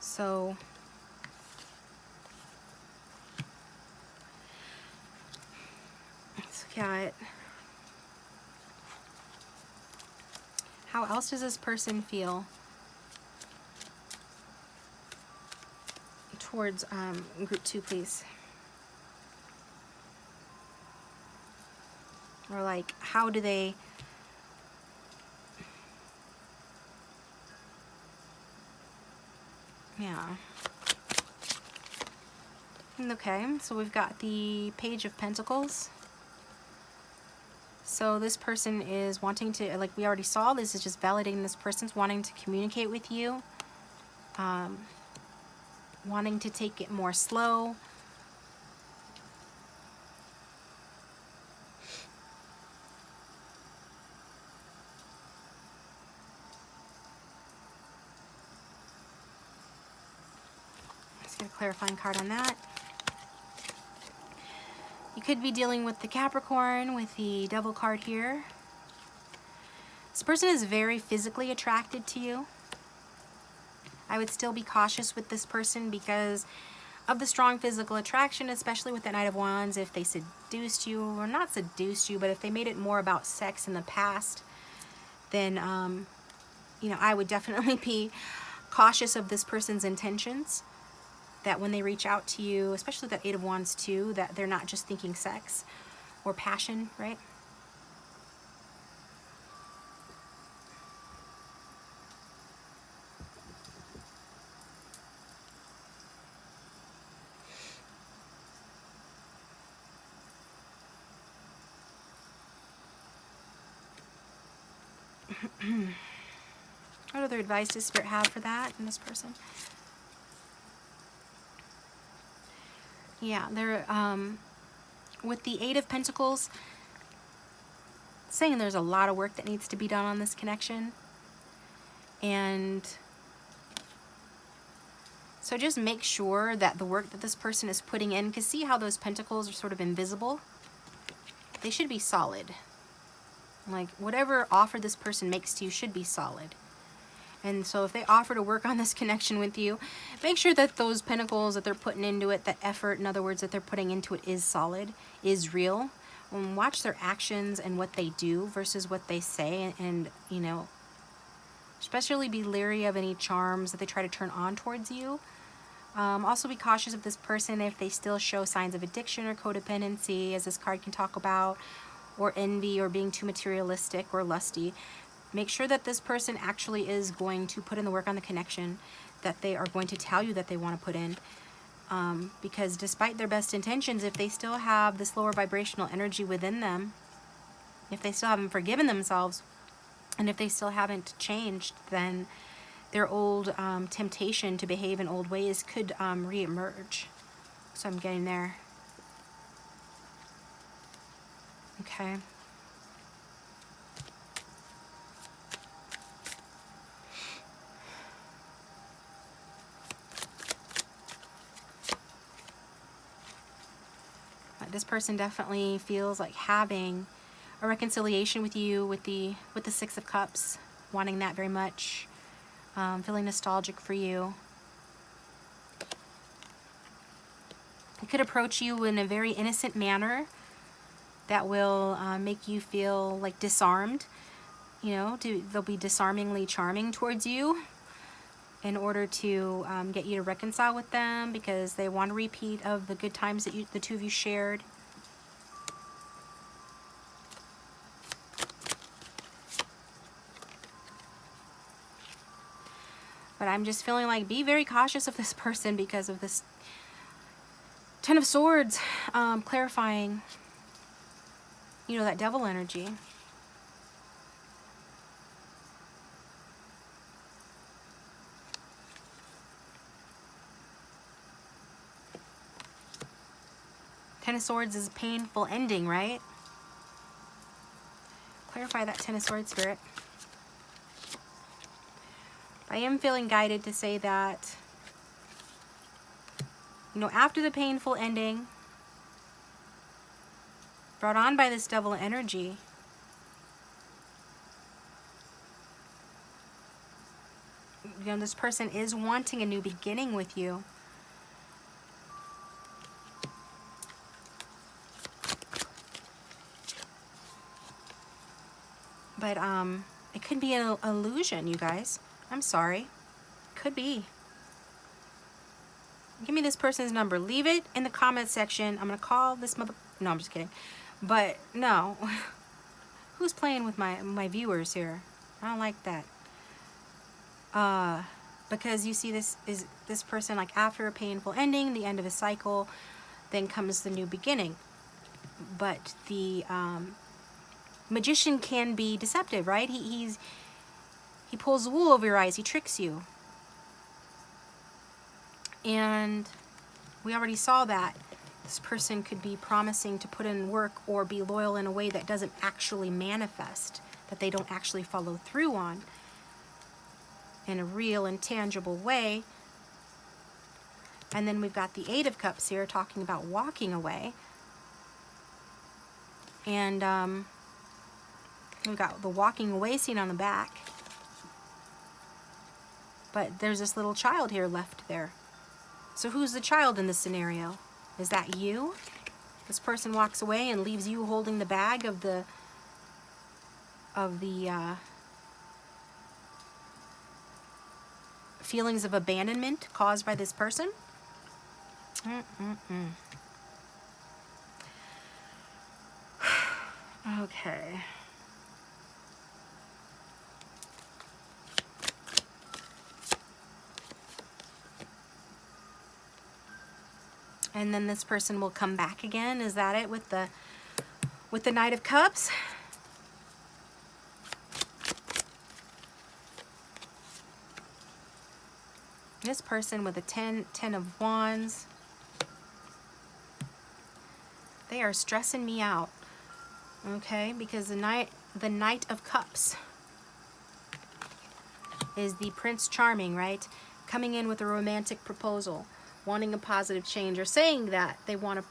A: So let's get, how else does this person feel towards group 2, please. Or like, how do they... Yeah. Okay, so we've got the Page of Pentacles. So this person is wanting to, like we already saw, this is just validating this person's wanting to communicate with you. Wanting to take it more slow. Let's get a clarifying card on that. You could be dealing with the Capricorn with the Devil card here. This person is very physically attracted to you. I would still be cautious with this person because of the strong physical attraction, especially with the Knight of Wands. If they seduced you, or not seduced you, but if they made it more about sex in the past, then, you know, I would definitely be cautious of this person's intentions. That when they reach out to you, especially that Eight of Wands too, that they're not just thinking sex or passion, right? What other advice does Spirit have for that in this person? Yeah, they're with the Eight of Pentacles, saying there's a lot of work that needs to be done on this connection. And so just make sure that the work that this person is putting in, because see how those pentacles are sort of invisible? They should be solid. Like whatever offer this person makes to you should be solid. And so if they offer to work on this connection with you, make sure that those pentacles that they're putting into it, that effort, in other words, that they're putting into it is solid, is real. And watch their actions and what they do versus what they say. And you know, especially be leery of any charms that they try to turn on towards you. Also be cautious of this person if they still show signs of addiction or codependency, as this card can talk about, or envy, or being too materialistic or lusty. Make sure that this person actually is going to put in the work on the connection that they are going to tell you that they want to put in. Because despite their best intentions, if they still have this lower vibrational energy within them, if they still haven't forgiven themselves, and if they still haven't changed, then their old temptation to behave in old ways could re-emerge. So I'm getting there. Okay. This person definitely feels like having a reconciliation with you with the Six of Cups, wanting that very much, feeling nostalgic for you. It could approach you in a very innocent manner that will make you feel like disarmed. You know, they'll be disarmingly charming towards you in order to get you to reconcile with them, because they want a repeat of the good times that the two of you shared. But I'm just feeling like be very cautious of this person because of this Ten of Swords, clarifying, you know, that devil energy. Ten of Swords is a painful ending, right? Clarify that Ten of Swords, Spirit. I am feeling guided to say that, you know, after the painful ending brought on by this devil energy, you know, this person is wanting a new beginning with you. But it could be an illusion, you guys. I'm sorry. Could be. Give me this person's number. Leave it in the comment section. I'm going to call this mother... No, I'm just kidding. But, no. Who's playing with my viewers here? I don't like that. Because you see this person, like, after a painful ending, the end of a cycle, then comes the new beginning. But the magician can be deceptive, right? He pulls the wool over your eyes. He tricks you. And we already saw that this person could be promising to put in work or be loyal in a way that doesn't actually manifest, that they don't actually follow through on in a real and tangible way. And then we've got the Eight of Cups here talking about walking away. And we've got the walking away scene on the back. But there's this little child here left there. So who's the child in this scenario? Is that you? This person walks away and leaves you holding the bag of the feelings of abandonment caused by this person? Okay. And then this person will come back again. Is that it with the Knight of Cups? This person with the Ten of Wands. They are stressing me out. Okay, because the Knight of Cups is the Prince Charming, right? Coming in with a romantic proposal, wanting a positive change, or saying that they want a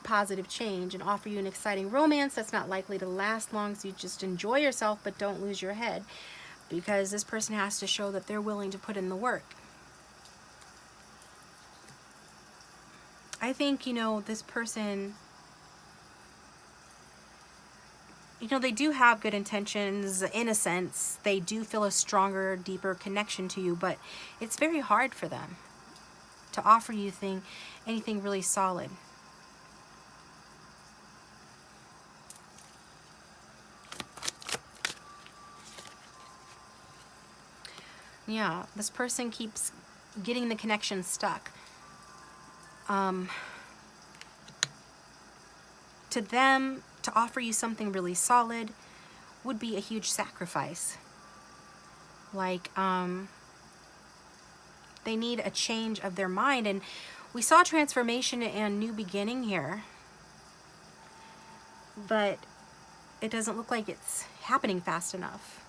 A: positive change and offer you an exciting romance that's not likely to last long, so you just enjoy yourself but don't lose your head, because this person has to show that they're willing to put in the work. I think, you know, this person, you know, they do have good intentions in a sense. They do feel a stronger, deeper connection to you, but it's very hard for them to offer you anything really solid. Yeah, this person keeps getting the connection stuck. To them, to offer you something really solid would be a huge sacrifice. Like, they need a change of their mind. And we saw transformation and new beginning here, but it doesn't look like it's happening fast enough.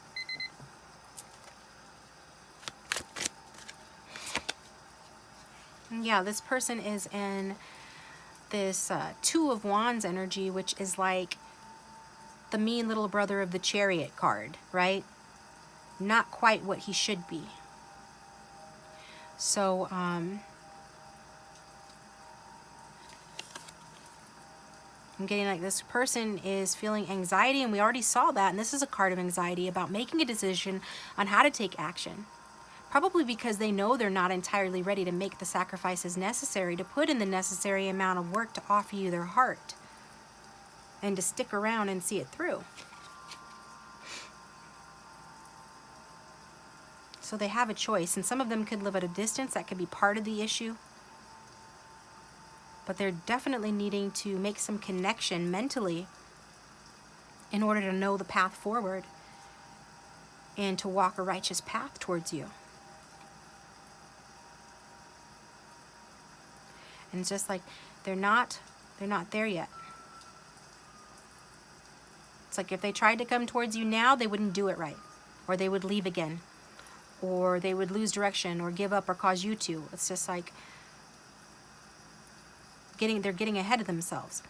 A: Yeah, this person is in this Two of Wands energy, which is like the mean little brother of the Chariot card, right? Not quite what he should be. So, I'm getting like this person is feeling anxiety, and we already saw that, and this is a card of anxiety about making a decision on how to take action. Probably because they know they're not entirely ready to make the sacrifices necessary to put in the necessary amount of work to offer you their heart and to stick around and see it through. So they have a choice, and some of them could live at a distance. That could be part of the issue. But they're definitely needing to make some connection mentally in order to know the path forward and to walk a righteous path towards you. And it's just like they're not there yet. It's like if they tried to come towards you now, they wouldn't do it right, or they would leave again, or they would lose direction or give up or cause you to. It's just like they're getting ahead of themselves.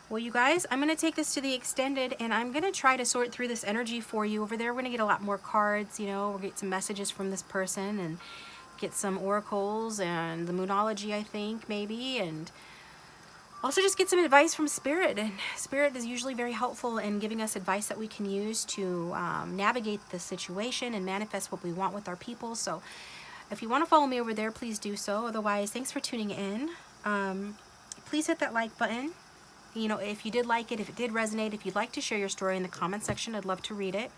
A: Well, you guys, I'm going to take this to the extended, and I'm going to try to sort through this energy for you. Over there, we're going to get a lot more cards, you know, we'll get some messages from this person, and get some oracles and the moonology, I think, maybe, and also just get some advice from Spirit. And Spirit is usually very helpful in giving us advice that we can use to navigate the situation and manifest what we want with our people. So If you want to follow me over there, please do so. Otherwise, thanks for tuning in. Please hit that like button. You know, if you did like it, if it did resonate, if you'd like to share your story in the comment section, I'd love to read it.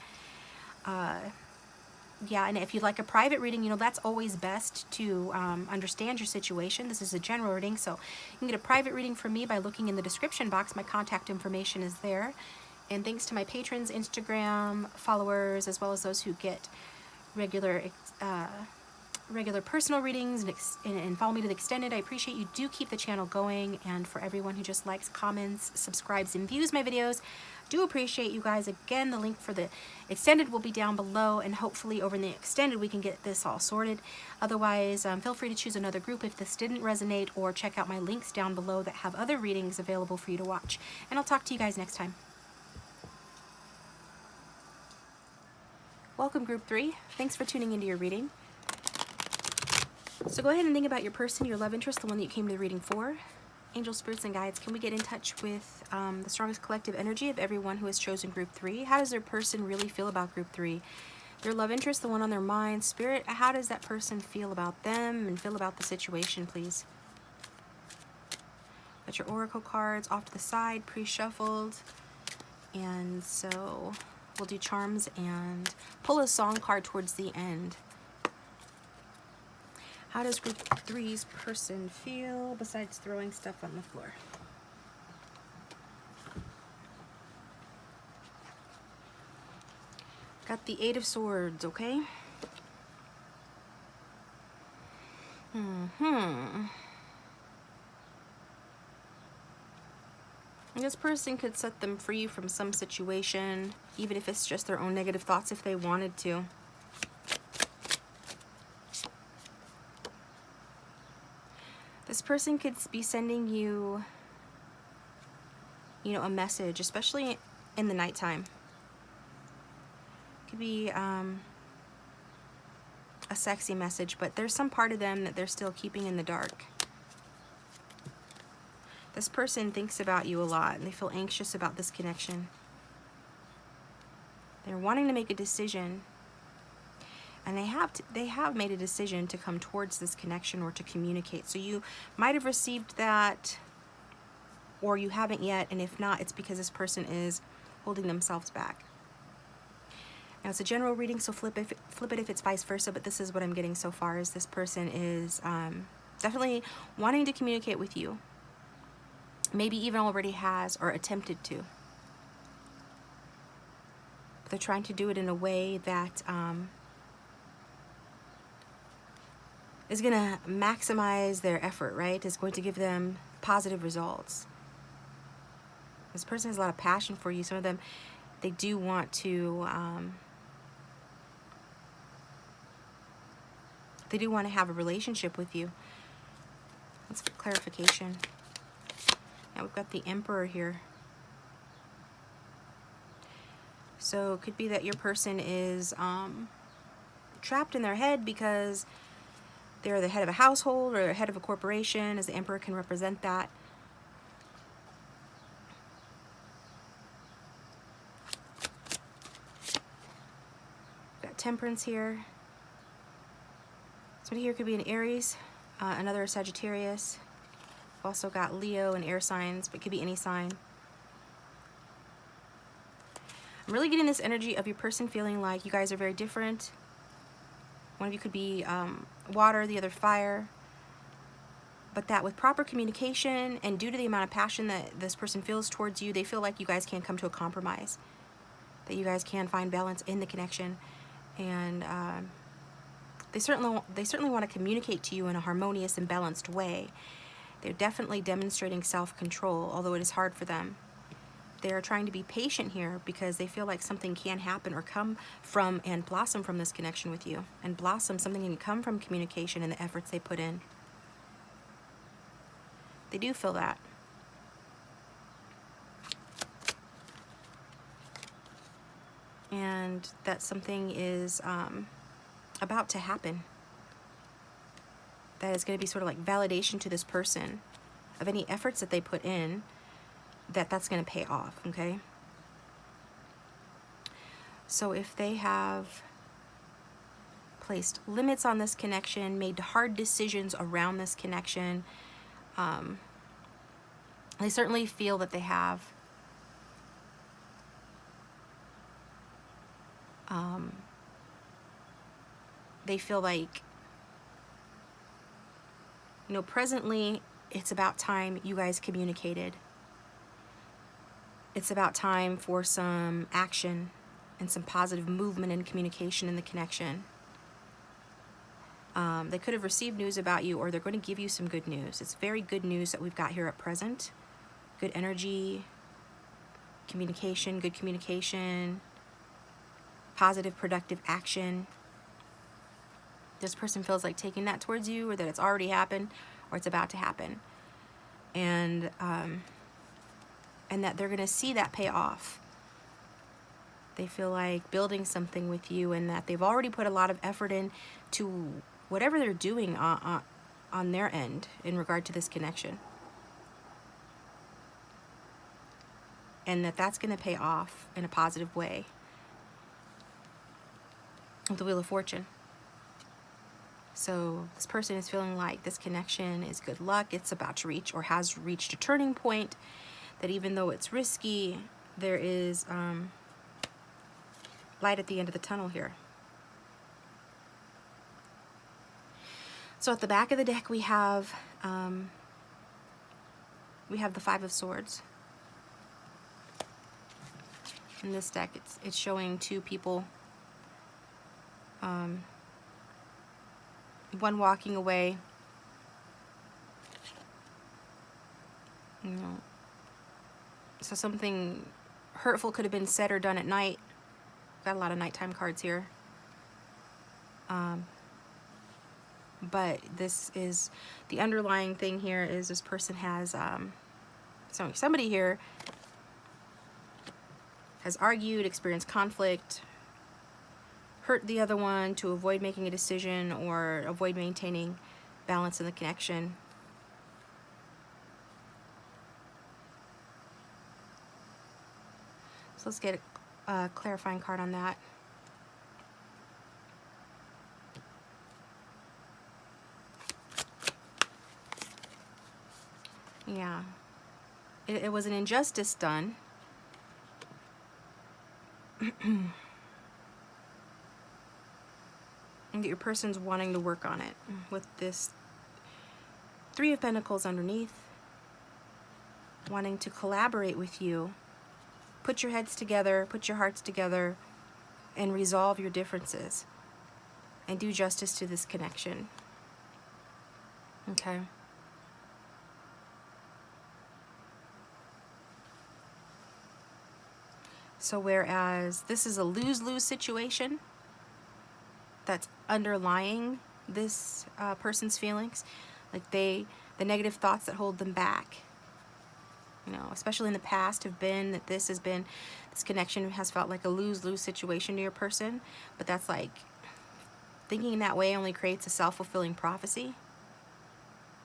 A: Yeah, and if you'd like a private reading, you know, that's always best to understand your situation. This is a general reading, so you can get a private reading from me by looking in the description box. My contact information is there. And thanks to my patrons, Instagram followers, as well as those who get regular personal readings and follow me to the extended. I appreciate you do keep the channel going, and for everyone who just likes, comments, subscribes, and views my videos, do appreciate you guys. Again, the link for the extended will be down below, and hopefully over in the extended we can get this all sorted. Otherwise, feel free to choose another group if this didn't resonate, or check out my links down below that have other readings available for you to watch. And I'll talk to you guys next time. Welcome, Group 3. Thanks for tuning into your reading. So go ahead and think about your person, your love interest, the one that you came to the reading for. Angel, spirits, and guides, can we get in touch with the strongest collective energy of everyone who has chosen Group 3? How does their person really feel about Group 3? Their love interest, the one on their mind. Spirit, how does that person feel about them and feel about the situation, please? Got your oracle cards off to the side, pre-shuffled. And so we'll do charms and pull a song card towards the end. How does Group 3's person feel besides throwing stuff on the floor? Got the 8 of Swords, okay? This person could set them free from some situation, even if it's just their own negative thoughts if they wanted to. This person could be sending you, you know, a message, especially in the nighttime. Could be a sexy message, but there's some part of them that they're still keeping in the dark. This person thinks about you a lot, and they feel anxious about this connection. They're wanting to make a decision, and they have made a decision to come towards this connection or to communicate. So you might have received that, or you haven't yet, and if not, it's because this person is holding themselves back. Now it's a general reading, so flip it if it's vice versa, but this is what I'm getting so far, is this person is definitely wanting to communicate with you. Maybe even already has or attempted to. But they're trying to do it in a way that is going to maximize their effort, right? Is going to give them positive results. This person has a lot of passion for you. Some of them, they do want to have a relationship with you. Let's get clarification. Now we've got the Emperor here. So it could be that your person is trapped in their head because they're the head of a household or the head of a corporation, as the Emperor can represent that. Got Temperance here. Somebody here could be an Aries, another a Sagittarius. We've also got Leo and air signs, but it could be any sign. I'm really getting this energy of your person feeling like you guys are very different. One of you could be water, the other fire. But that with proper communication and due to the amount of passion that this person feels towards you, they feel like you guys can come to a compromise. That you guys can find balance in the connection. And they certainly want to communicate to you in a harmonious and balanced way. They're definitely demonstrating self-control, although it is hard for them. They're trying to be patient here because they feel like something can happen or come from and blossom from this connection with you. And blossom, something can come from communication and the efforts they put in. They do feel that. And that something is about to happen. That is going to be sort of like validation to this person of any efforts that they put in, that's going to pay off, okay? So if they have placed limits on this connection, made hard decisions around this connection. They certainly feel that they have they feel like, you know, presently it's about time you guys communicated. It's about time for some action and some positive movement and communication in the connection. They could have received news about you, or they're going to give you some good news. It's very good news that we've got here at present. Good energy, communication, good communication, positive, productive action. This person feels like taking that towards you, or that it's already happened, or it's about to happen. And that they're going to see that pay off. They feel like building something with you, and that they've already put a lot of effort in to whatever they're doing on their end in regard to this connection. And that's going to pay off in a positive way with the Wheel of Fortune. So this person is feeling like this connection is good luck. It's about to reach, or has reached, a turning point, that even though it's risky, there is light at the end of the tunnel here. So at the back of the deck we have the Five of Swords. In this deck, it's showing two people, one walking away, you know, so something hurtful could have been said or done at night. Got a lot of nighttime cards here. But this is the underlying thing here is this person has somebody here has argued, experienced conflict, hurt the other one to avoid making a decision or avoid maintaining balance in the connection. So let's get a clarifying card on that. Yeah, it was an injustice done. And your person's wanting to work on it with this Three of Pentacles underneath, wanting to collaborate with you, put your heads together, put your hearts together, and resolve your differences and do justice to this connection. Okay. So whereas this is a lose-lose situation that's underlying this person's feelings, like the negative thoughts that hold them back, you know, especially in the past, have been that this connection has felt like a lose-lose situation to your person. But that's like, thinking that way only creates a self-fulfilling prophecy.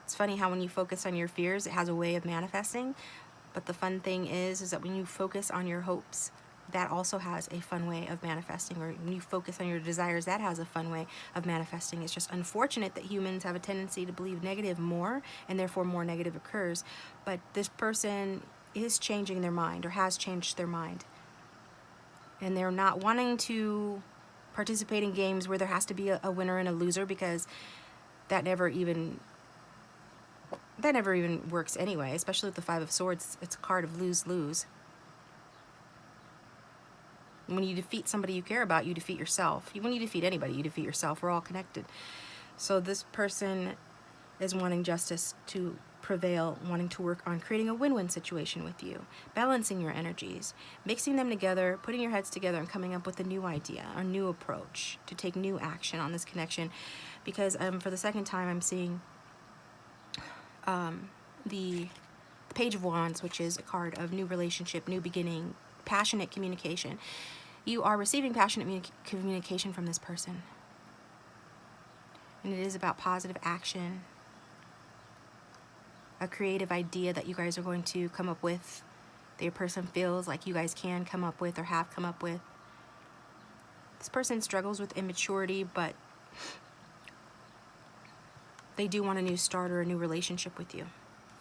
A: It's funny how when you focus on your fears, it has a way of manifesting. But the fun thing is that when you focus on your hopes, that also has a fun way of manifesting. Or when you focus on your desires, that has a fun way of manifesting. It's just unfortunate that humans have a tendency to believe negative more, and therefore more negative occurs. But this person is changing their mind, or has changed their mind. And they're not wanting to participate in games where there has to be a winner and a loser, because that never even works anyway, especially with the Five of Swords. It's a card of lose-lose. When you defeat somebody you care about, you defeat yourself. When you defeat anybody, you defeat yourself. We're all connected. So this person is wanting justice to prevail, wanting to work on creating a win-win situation with you, balancing your energies, mixing them together, putting your heads together, and coming up with a new idea, a new approach to take new action on this connection. Because for the second time, I'm seeing the Page of Wands, which is a card of new relationship, new beginning, passionate communication. You are receiving passionate communication from this person. And it is about positive action, a creative idea that you guys are going to come up with, that your person feels like you guys can come up with or have come up with. This person struggles with immaturity, but they do want a new start or a new relationship with you.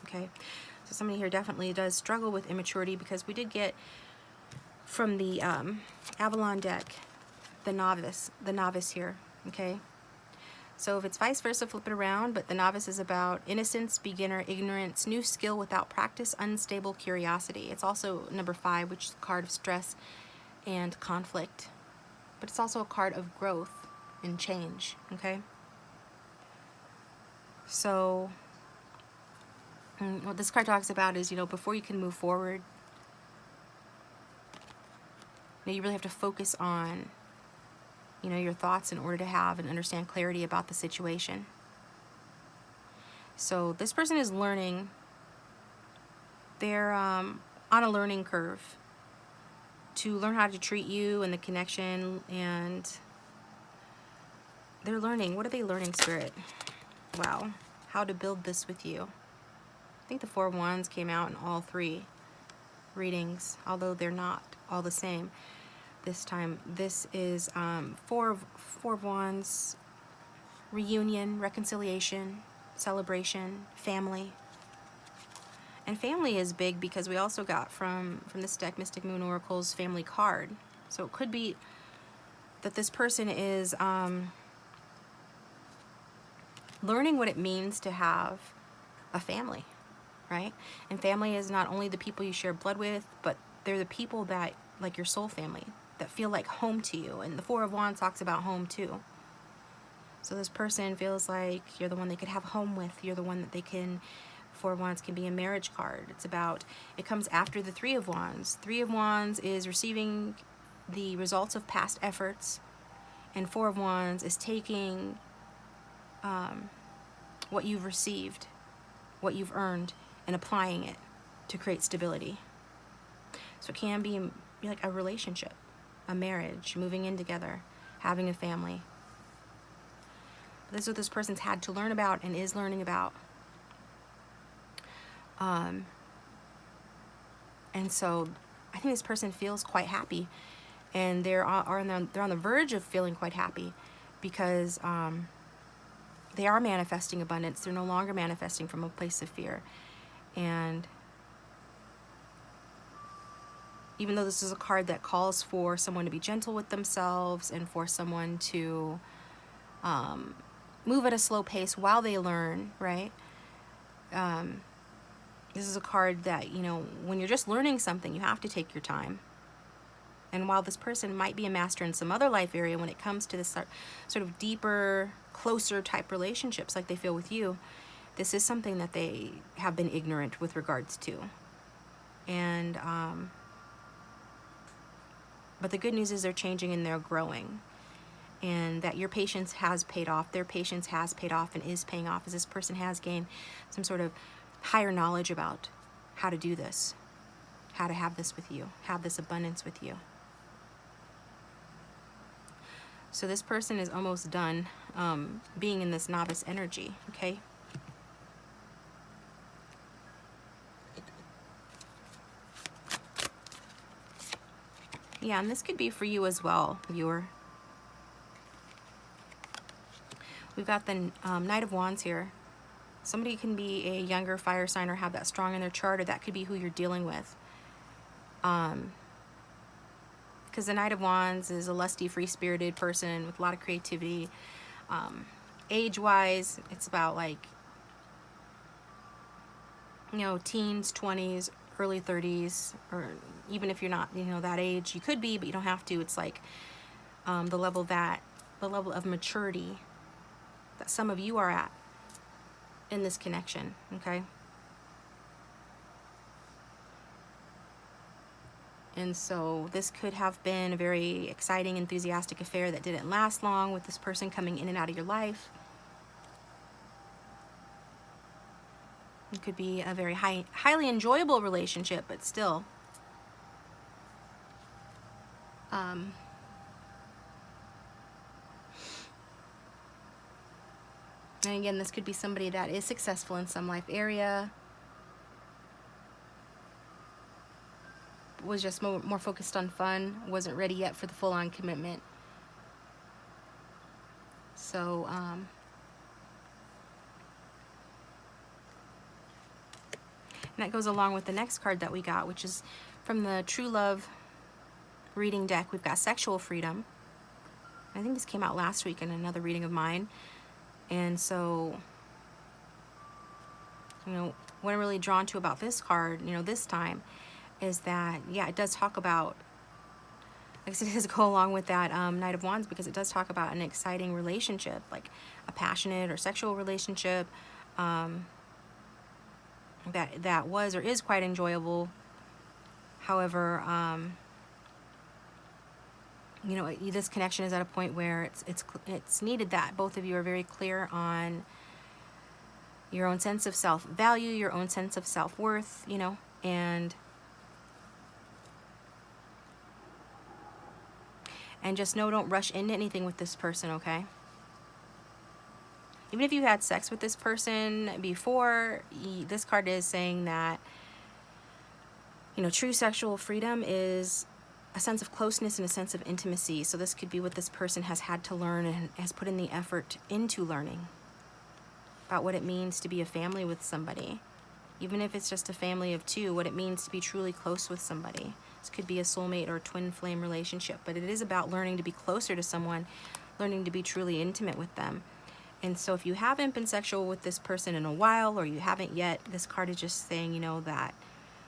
A: Okay, so somebody here definitely does struggle with immaturity, because we did get from the Avalon deck the novice here. Okay, so if it's vice versa, flip it around, but the novice is about innocence, beginner, ignorance, new skill without practice, unstable curiosity. It's also number 5, which is a card of stress and conflict, but it's also a card of growth and change. Okay, so what this card talks about is, before you can move forward, you really have to focus on, your thoughts in order to have and understand clarity about the situation. So this person is learning. They're on a learning curve to learn how to treat you and the connection, and they're learning. What are they learning, Spirit? Wow. How to build this with you. I think the 4 of Wands came out in all 3 readings, although they're not all the same this time. This is 4 of Wands, reunion, reconciliation, celebration, family. And family is big because we also got from this deck, Mystic Moon Oracle's family card. So it could be that this person is learning what it means to have a family, right? And family is not only the people you share blood with, but they're the people that, like your soul family, that feel like home to you. And the 4 of Wands talks about home too. So this person feels like you're the one they could have home with. You're the one that they can, 4 of Wands can be a marriage card. It comes after the 3 of Wands. 3 of Wands is receiving the results of past efforts. And 4 of Wands is taking what you've received, what you've earned, and applying it to create stability. So it can be like a relationship, a marriage, moving in together, having a family. This is what this person's had to learn about and is learning about. And so I think this person feels quite happy, and they're on the verge of feeling quite happy, because they are manifesting abundance. They're no longer manifesting from a place of fear. And even though this is a card that calls for someone to be gentle with themselves and for someone to move at a slow pace while they learn, right? This is a card that, when you're just learning something, you have to take your time. And while this person might be a master in some other life area, when it comes to this sort of deeper, closer type relationships like they feel with you, this is something that they have been ignorant with regards to. And but the good news is they're changing and they're growing, and that your patience has paid off. Their patience has paid off and is paying off, as this person has gained some sort of higher knowledge about how to do this, how to have this with you, have this abundance with you. So this person is almost done being in this novice energy, okay? Yeah, and this could be for you as well, viewer. We've got the Knight of Wands here. Somebody can be a younger fire sign or have that strong in their chart, or that could be who you're dealing with. Because the Knight of Wands is a lusty, free-spirited person with a lot of creativity. Age-wise, it's about like, teens, 20s, early 30s, or even if you're not, that age, you could be, but you don't have to. It's like the level of maturity that some of you are at in this connection, okay? And so this could have been a very exciting, enthusiastic affair that didn't last long, with this person coming in and out of your life. It could be a very highly enjoyable relationship, but still. And again, this could be somebody that is successful in some life area, was just more focused on fun, wasn't ready yet for the full-on commitment. So, and that goes along with the next card that we got, which is from the True Love reading deck. We've got Sexual Freedom. I think this came out last week in another reading of mine. And so, you know, what I'm really drawn to about this card, you know, this time, is that, yeah, it does talk about, like I said, it does go along with that Knight of Wands, because it does talk about an exciting relationship, like a passionate or sexual relationship that was or is quite enjoyable. However, you know, this connection is at a point where it's needed that both of you are very clear on your own sense of self-value, your own sense of self-worth, you know, and just know, don't rush into anything with this person, okay? Even if you had sex with this person before, this card is saying that, you know, true sexual freedom is a sense of closeness and a sense of intimacy. So this could be what this person has had to learn and has put in the effort into learning about what it means to be a family with somebody. Even if it's just a family of two, what it means to be truly close with somebody. This could be a soulmate or a twin flame relationship, but it is about learning to be closer to someone, learning to be truly intimate with them. And so if you haven't been sexual with this person in a while, or you haven't yet, this card is just saying, you know, that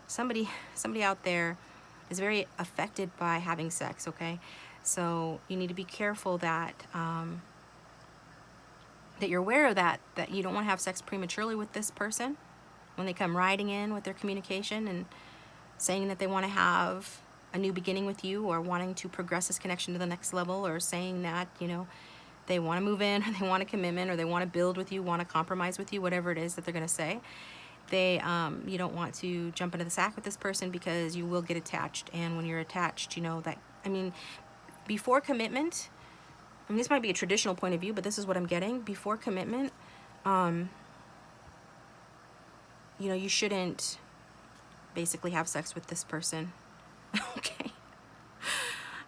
A: somebody out there is very affected by having sex, okay? So you need to be careful that that you're aware of that you don't want to have sex prematurely with this person when they come riding in with their communication and saying that they want to have a new beginning with you, or wanting to progress this connection to the next level, or saying that, you know, they want to move in, or they want a commitment, or they want to build with you, want to compromise with you, whatever it is that they're going to say. They, you don't want to jump into the sack with this person, because you will get attached. And when you're attached, you know that, I mean, before commitment, I mean, this might be a traditional point of view, but this is what I'm getting. Before commitment, you know, you shouldn't basically have sex with this person. Okay.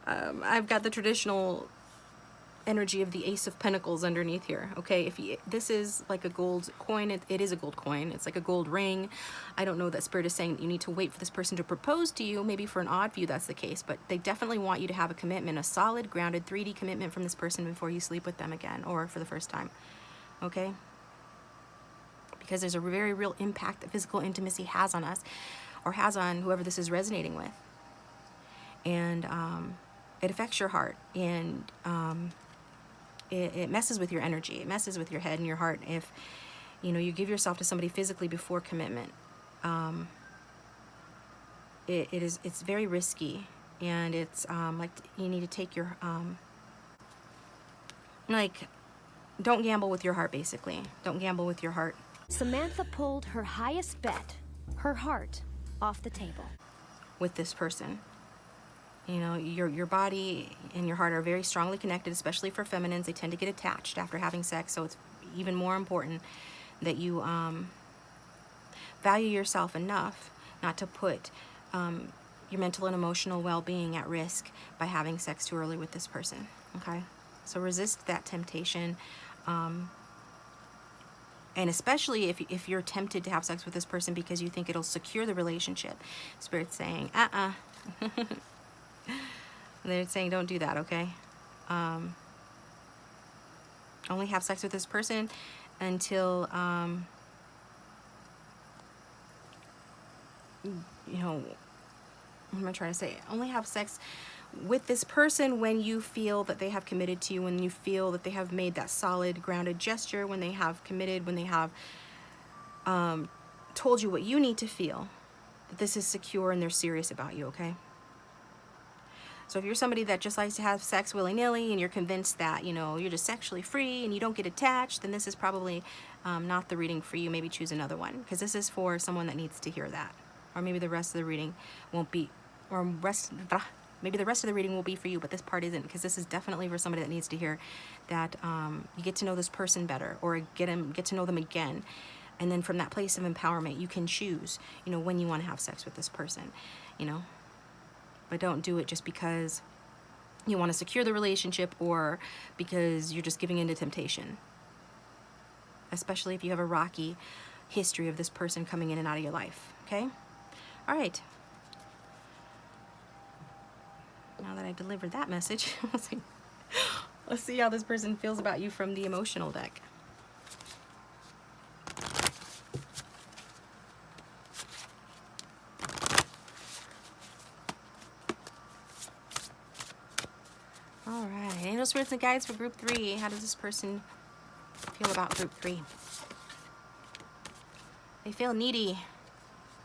A: I've got the traditional energy of the Ace of Pentacles underneath here. Okay, if you, this is like a gold coin, it is a gold coin. It's like a gold ring. I don't know that Spirit is saying that you need to wait for this person to propose to you. Maybe for an odd view that's the case, but they definitely want you to have a commitment, a solid, grounded 3D commitment from this person before you sleep with them again, or for the first time. Okay? Because there's a very real impact that physical intimacy has on us, or has on whoever this is resonating with. And it affects your heart, and it messes with your energy. It messes with your head and your heart if, you know, you give yourself to somebody physically before commitment. It's very risky, and it's like you need to take your like, don't gamble with your heart, basically. Don't gamble with your heart.
E: Samantha pulled her highest bet, her heart, off the table.
A: With this person. You know, your body and your heart are very strongly connected, especially for feminines. They tend to get attached after having sex, so it's even more important that you value yourself enough not to put your mental and emotional well-being at risk by having sex too early with this person, okay? So resist that temptation, and especially if you're tempted to have sex with this person because you think it'll secure the relationship. Spirit's saying, They're saying don't do that, okay? Only have sex with this person until, you know, what am I trying to say? Only have sex with this person when you feel that they have committed to you, when you feel that they have made that solid, grounded gesture, when they have committed, when they have told you what you need to feel, that this is secure and they're serious about you, okay? So if you're somebody that just likes to have sex willy-nilly and you're convinced that, you know, you're just sexually free and you don't get attached, then this is probably not the reading for you. Maybe choose another one, because this is for someone that needs to hear that. Or maybe the rest of the reading won't be, maybe the rest of the reading will be for you, but this part isn't, because this is definitely for somebody that needs to hear that you get to know this person better, or get to know them again. And then from that place of empowerment, you can choose, you know, when you want to have sex with this person, you know. But don't do it just because you want to secure the relationship, or because you're just giving in to temptation. Especially if you have a rocky history of this person coming in and out of your life, okay? All right. Now that I delivered that message, let's see how this person feels about you from the emotional deck. All right, angel spirits and guides for group 3. How does this person feel about group 3? They feel needy,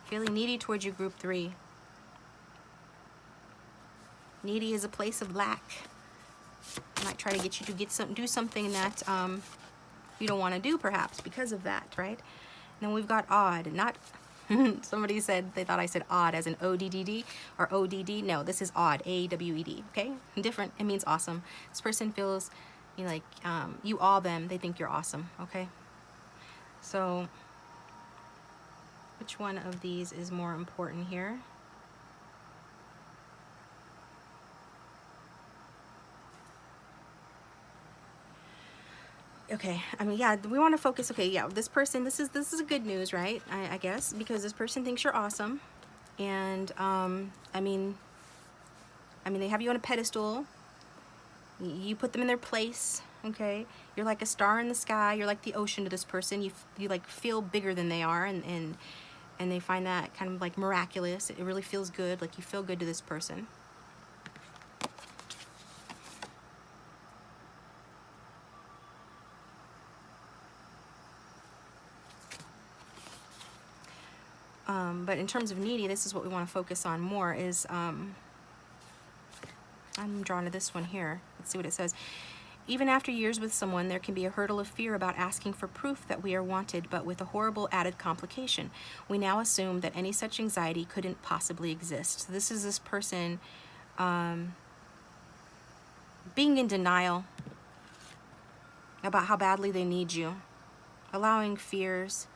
A: feeling needy towards you, group 3. Needy is a place of lack. Might try to get you to do something that you don't want to do, perhaps because of that, right? And then we've got odd, not. Somebody said they thought I said odd as in ODDD or ODD. No, this is odd, AWED. Okay, different. It means awesome. This person feels like you awe them. They think you're awesome. Okay, so which one of these is more important here? Okay, I mean, yeah, we want to focus. Okay, yeah, this person, this is a good news, right? I guess, because this person thinks you're awesome, and I mean, they have you on a pedestal. You put them in their place. Okay, you're like a star in the sky. You're like the ocean to this person. You like feel bigger than they are, and they find that kind of like miraculous. It really feels good. Like you feel good to this person. But in terms of needy, this is what we want to focus on more is, I'm drawn to this one here. Let's see what it says. Even after years with someone, there can be a hurdle of fear about asking for proof that we are wanted, but with a horrible added complication. We now assume that any such anxiety couldn't possibly exist. So this is this person being in denial about how badly they need you, allowing fears,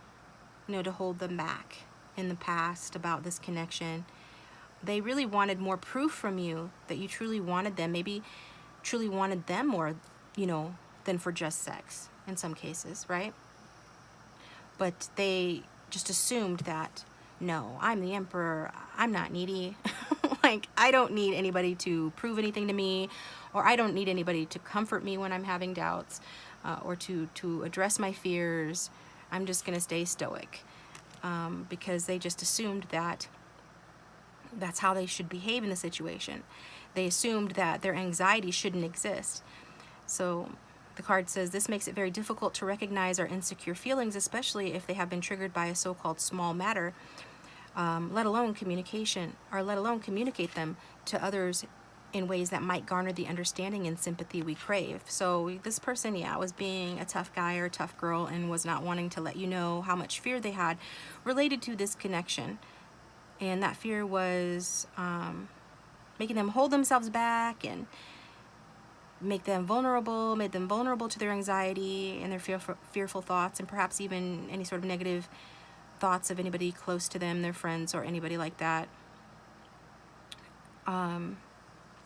A: to hold them back in the past about this connection. They really wanted more proof from you that you truly wanted them, maybe truly wanted them more, than for just sex in some cases, right? But they just assumed that, no, I'm the emperor, I'm not needy. Like, I don't need anybody to prove anything to me, or I don't need anybody to comfort me when I'm having doubts, or to address my fears. I'm just gonna stay stoic. Because they just assumed that that's how they should behave in the situation. They assumed that their anxiety shouldn't exist. So the card says, this makes it very difficult to recognize our insecure feelings, especially if they have been triggered by a so-called small matter, let alone communicate them to others in ways that might garner the understanding and sympathy we crave. So this person, was being a tough guy or a tough girl and was not wanting to let you know how much fear they had related to this connection. And that fear was making them hold themselves back and made them vulnerable to their anxiety and their fearful thoughts, and perhaps even any sort of negative thoughts of anybody close to them, their friends or anybody like that.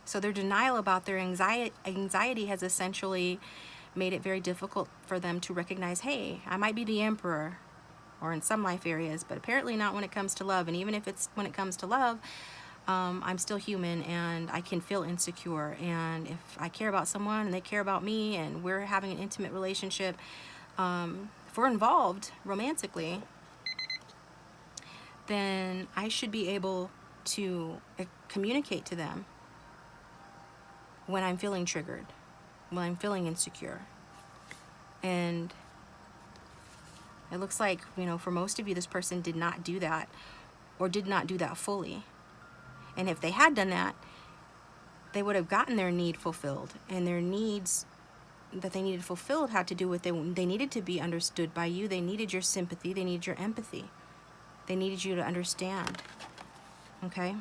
A: So their denial about their anxiety has essentially made it very difficult for them to recognize, hey, I might be the emperor, or in some life areas, but apparently not when it comes to love. And even if it's when it comes to love, I'm still human and I can feel insecure. And if I care about someone and they care about me and we're having an intimate relationship, if we're involved romantically, then I should be able to communicate to them when I'm feeling triggered, when I'm feeling insecure. And it looks like, for most of you, this person did not do that, or did not do that fully. And if they had done that, they would have gotten their need fulfilled. And their needs that they needed fulfilled had to do with they needed to be understood by you. They needed your sympathy. They needed your empathy. They needed you to understand. Okay?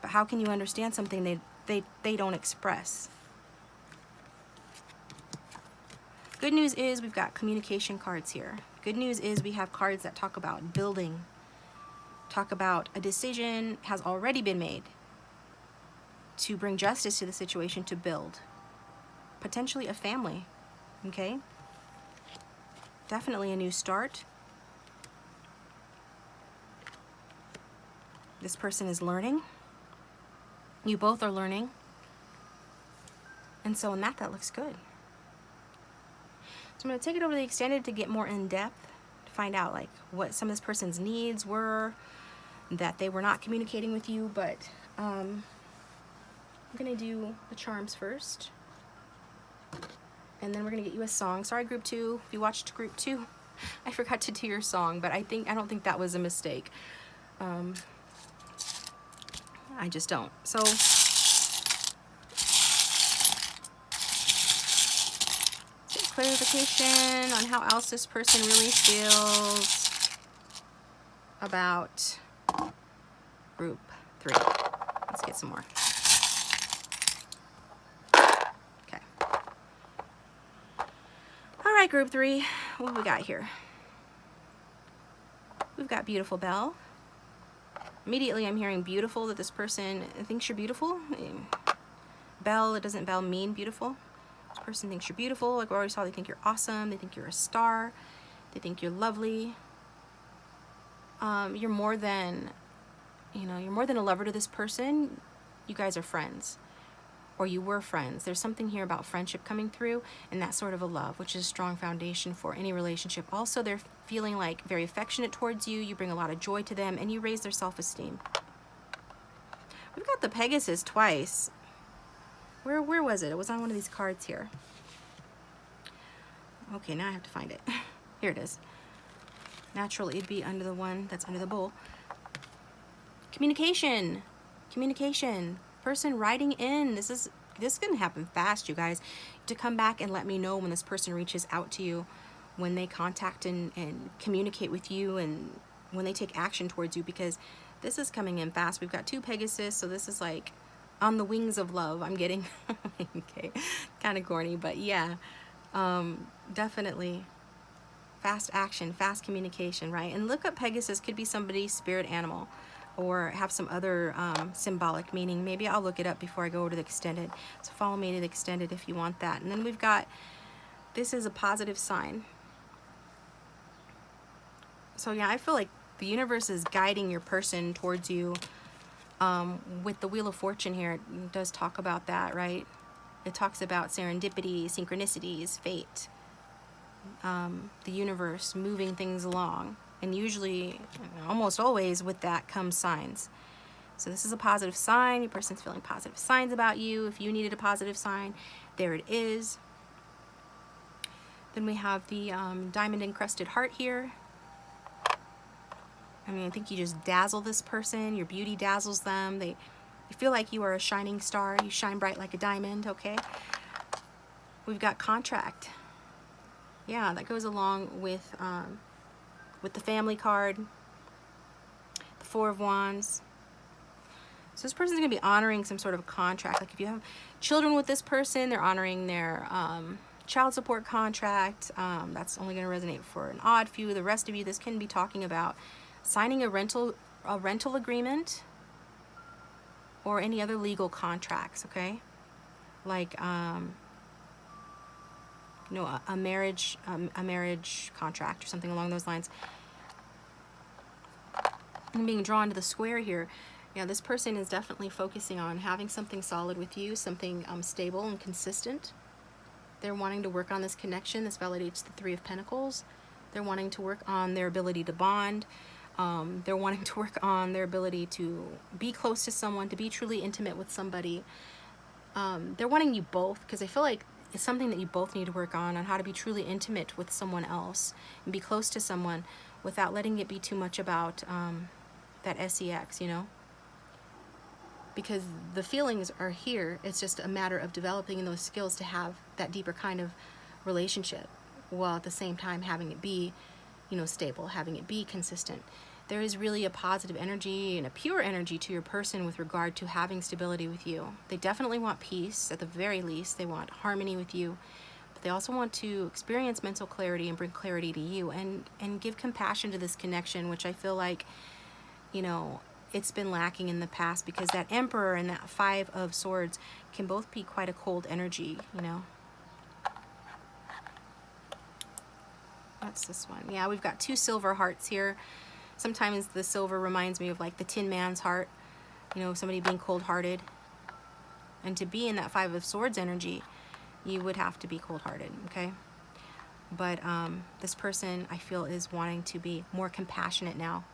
A: But how can you understand something they don't express? Good news is we've got communication cards here. Good news is we have cards that talk about building, talk about a decision has already been made. to bring justice to the situation, to build potentially a family, okay? Definitely a new start. This person is learning. You both are learning. And so in that looks good. So I'm going to take it over to the extended to get more in depth, to find out like what some of this person's needs were that they were not communicating with you, but I'm going to do the charms first. And then we're going to get you a song. Sorry, group 2. If you watched group 2, I forgot to do your song, but I don't think that was a mistake. I just don't. So clarification on how else this person really feels about group 3. Let's get some more. Okay. All right, group 3. What have we got here? We've got beautiful Belle. Immediately I'm hearing beautiful, that this person thinks you're beautiful. Belle, doesn't Belle mean beautiful? This person thinks you're beautiful. Like we already saw, they think you're awesome. They think you're a star. They think you're lovely. You're more than, you're more than a lover to this person. You guys are friends, or you were friends. There's something here about friendship coming through, and that sort of a love, which is a strong foundation for any relationship. Also, they're feeling like very affectionate towards you. You bring a lot of joy to them, and you raise their self-esteem. We've got the Pegasus twice. Where was it? It was on one of these cards here. Okay, now I have to find it. Here it is. Naturally, it'd be under the one that's under the bowl. Communication. Communication. Person writing in. This is going to happen fast, you guys. To come back and let me know when this person reaches out to you, when they contact and communicate with you, and when they take action towards you, because this is coming in fast. We've got 2 Pegasus, so this is like on the wings of love. I'm getting okay, kind of corny, but yeah, definitely fast action, fast communication, right? And look up Pegasus, could be somebody's spirit animal, or have some other symbolic meaning. Maybe I'll look it up before I go over to the extended. So follow me to the extended if you want that. And then we've got, this is a positive sign. So yeah, I feel like the universe is guiding your person towards you. With the Wheel of Fortune here, it does talk about that, right? It talks about serendipity, synchronicities, fate, the universe moving things along. And usually, almost always, with that comes signs. So this is a positive sign. Your person's feeling positive signs about you. If you needed a positive sign, there it is. Then we have the diamond encrusted heart here. I mean, I think you just dazzle this person. Your beauty dazzles them. You feel like you are a shining star. You shine bright like a diamond, okay? We've got contract. Yeah, that goes along with the family card, the 4 of Wands. So this person's going to be honoring some sort of contract. Like if you have children with this person, they're honoring their child support contract. That's only going to resonate for an odd few. The rest of you, this can be talking about signing a rental agreement or any other legal contracts, okay? Like a marriage contract or something along those lines. I'm being drawn to the square here. Yeah, this person is definitely focusing on having something solid with you, something stable and consistent. They're wanting to work on this connection. This validates the 3 of Pentacles. They're wanting to work on their ability to bond. They're wanting to work on their ability to be close to someone, to be truly intimate with somebody. They're wanting you both, because I feel like it's something that you both need to work on how to be truly intimate with someone else and be close to someone without letting it be too much about that sex, because the feelings are here. It's just a matter of developing those skills to have that deeper kind of relationship, while at the same time having it be, stable, having it be consistent. There is really a positive energy and a pure energy to your person with regard to having stability with you. They definitely want peace, at the very least. They want harmony with you, but they also want to experience mental clarity and bring clarity to you, and give compassion to this connection, which I feel like, it's been lacking in the past, because that Emperor and that Five of Swords can both be quite a cold energy, you know. What's this one? Yeah, we've got 2 silver hearts here. Sometimes the silver reminds me of like the Tin Man's heart, you know, somebody being cold-hearted. And to be in that Five of Swords energy, you would have to be cold-hearted, okay? But this person, I feel, is wanting to be more compassionate now.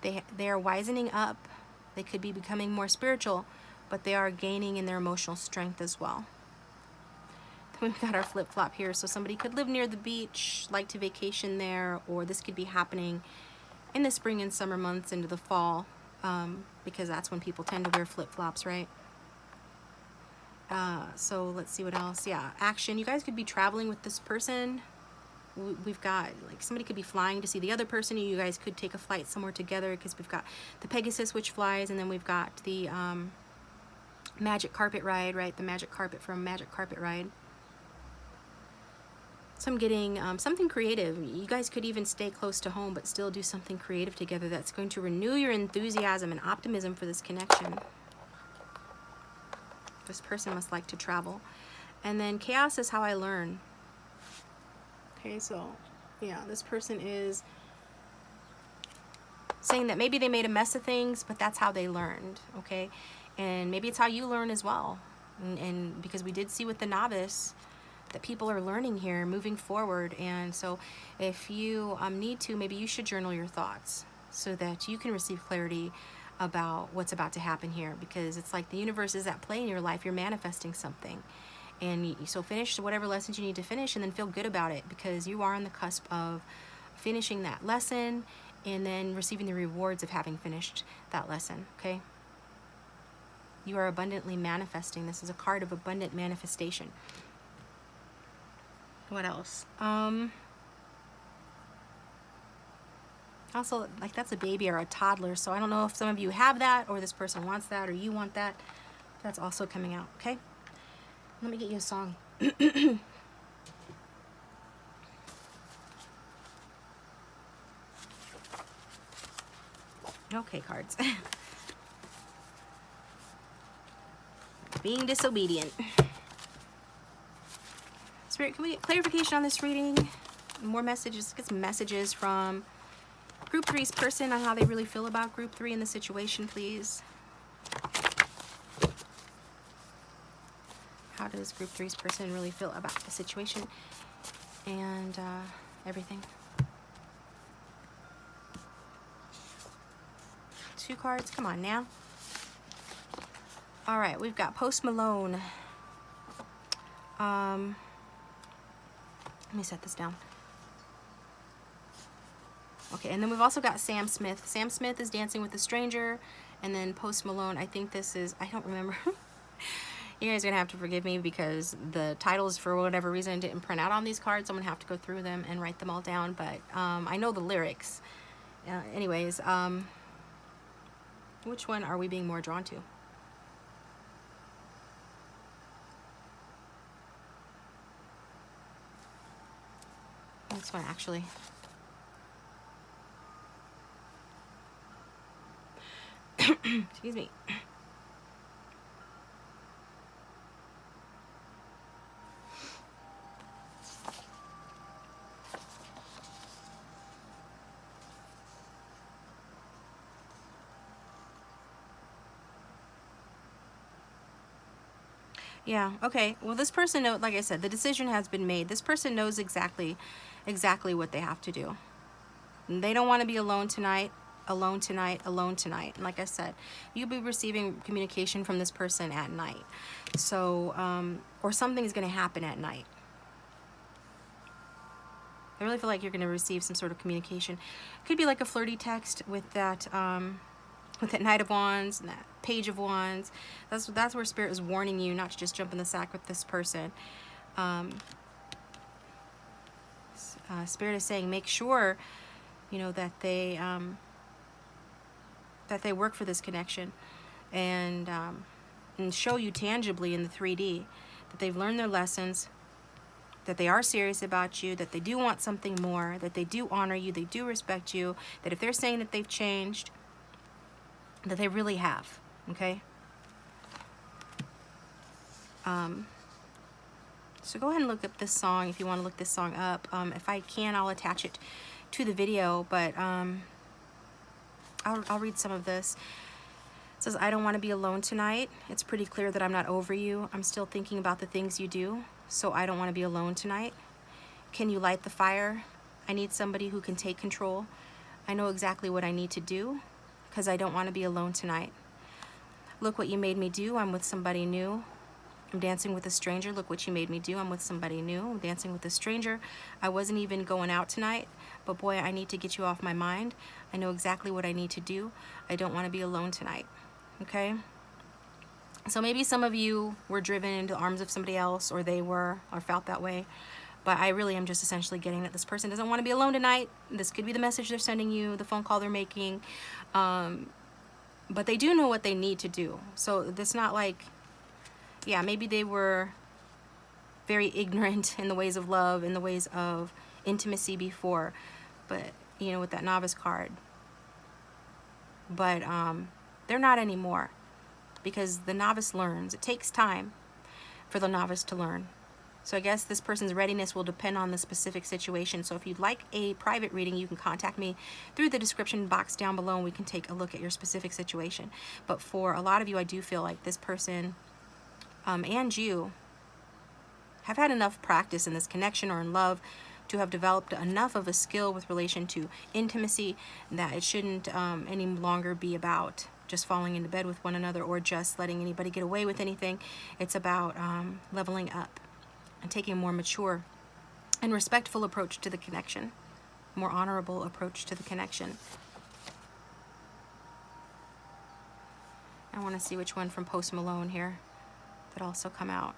A: They are wisening up. They could be becoming more spiritual, but they are gaining in their emotional strength as well. We've got our flip-flop here, so somebody could live near the beach, like to vacation there, or this could be happening in the spring and summer months into the fall, because that's when people tend to wear flip-flops, right? So let's see what else. Yeah, action. You guys could be traveling with this person. We've got, like, somebody could be flying to see the other person. You guys could take a flight somewhere together, because we've got the Pegasus, which flies, and then we've got the magic carpet ride, right? The magic carpet from Magic Carpet Ride. So I'm getting something creative. You guys could even stay close to home, but still do something creative together that's going to renew your enthusiasm and optimism for this connection. This person must like to travel. And then chaos is how I learn. Okay, so yeah, this person is saying that maybe they made a mess of things, but that's how they learned, okay? And maybe it's how you learn as well. And because we did see with the novice that people are learning here, moving forward. And so if you need to, maybe you should journal your thoughts so that you can receive clarity about what's about to happen here, because it's like the universe is at play in your life. You're manifesting something. And so finish whatever lessons you need to finish, and then feel good about it, because you are on the cusp of finishing that lesson and then receiving the rewards of having finished that lesson, okay? You are abundantly manifesting. This is a card of abundant manifestation. What else? Also, like, that's a baby or a toddler, so I don't know if some of you have that, or this person wants that, or you want that. That's also coming out, okay? Let me get you a song. Okay, cards. Being disobedient. Spirit, can we get clarification on this reading? More messages. Get some messages from Group 3's person on how they really feel about Group 3 in the situation, please. How does Group 3's person really feel about the situation and everything? 2 cards. Come on now. All right, we've got Post Malone. Let me set this down. Okay, and then we've also got Sam Smith. Sam Smith is Dancing with a Stranger, and then Post Malone, I think this is, I don't remember. You guys are going to have to forgive me, because the titles, for whatever reason, didn't print out on these cards. I'm going to have to go through them and write them all down, but I know the lyrics. Anyways, which one are we being more drawn to? This one, actually. Excuse me. Yeah, okay. Well, this person knows, like I said, the decision has been made. This person knows exactly what they have to do. And they don't want to be alone tonight, alone tonight, alone tonight. And like I said, you'll be receiving communication from this person at night. So, or something's going to happen at night. I really feel like you're going to receive some sort of communication. It could be like a flirty text with that Knight of Wands and that Page of Wands. That's where Spirit is warning you not to just jump in the sack with this person. Spirit is saying, make sure, you know, that they work for this connection, and show you tangibly in the 3D that they've learned their lessons, that they are serious about you, that they do want something more, that they do honor you, they do respect you, that if they're saying that they've changed, that they really have, okay? So go ahead and look up this song if you want to look this song up. If I can, I'll attach it to the video, but I'll read some of this. It says, I don't want to be alone tonight. It's pretty clear that I'm not over you. I'm still thinking about the things you do, so I don't want to be alone tonight. Can you light the fire? I need somebody who can take control. I know exactly what I need to do, because I don't want to be alone tonight. Look what you made me do. I'm with somebody new. I'm dancing with a stranger. Look what you made me do. I'm with somebody new. I'm dancing with a stranger. I wasn't even going out tonight, but boy, I need to get you off my mind. I know exactly what I need to do. I don't want to be alone tonight. Okay? So maybe some of you were driven into the arms of somebody else, or they were, or felt that way. But I really am just essentially getting that this person doesn't want to be alone tonight. This could be the message they're sending you, the phone call they're making. But they do know what they need to do. So it's not like, yeah, maybe they were very ignorant in the ways of love, in the ways of intimacy before, but, you know, with that novice card. But they're not anymore, because the novice learns. It takes time for the novice to learn. So I guess this person's readiness will depend on the specific situation. So if you'd like a private reading, you can contact me through the description box down below, and we can take a look at your specific situation. But for a lot of you, I do feel like this person and you have had enough practice in this connection or in love to have developed enough of a skill with relation to intimacy that it shouldn't any longer be about just falling into bed with one another or just letting anybody get away with anything. It's about leveling up and taking a more mature and respectful approach to the connection, more honorable approach to the connection. I want to see which one from Post Malone here that also come out.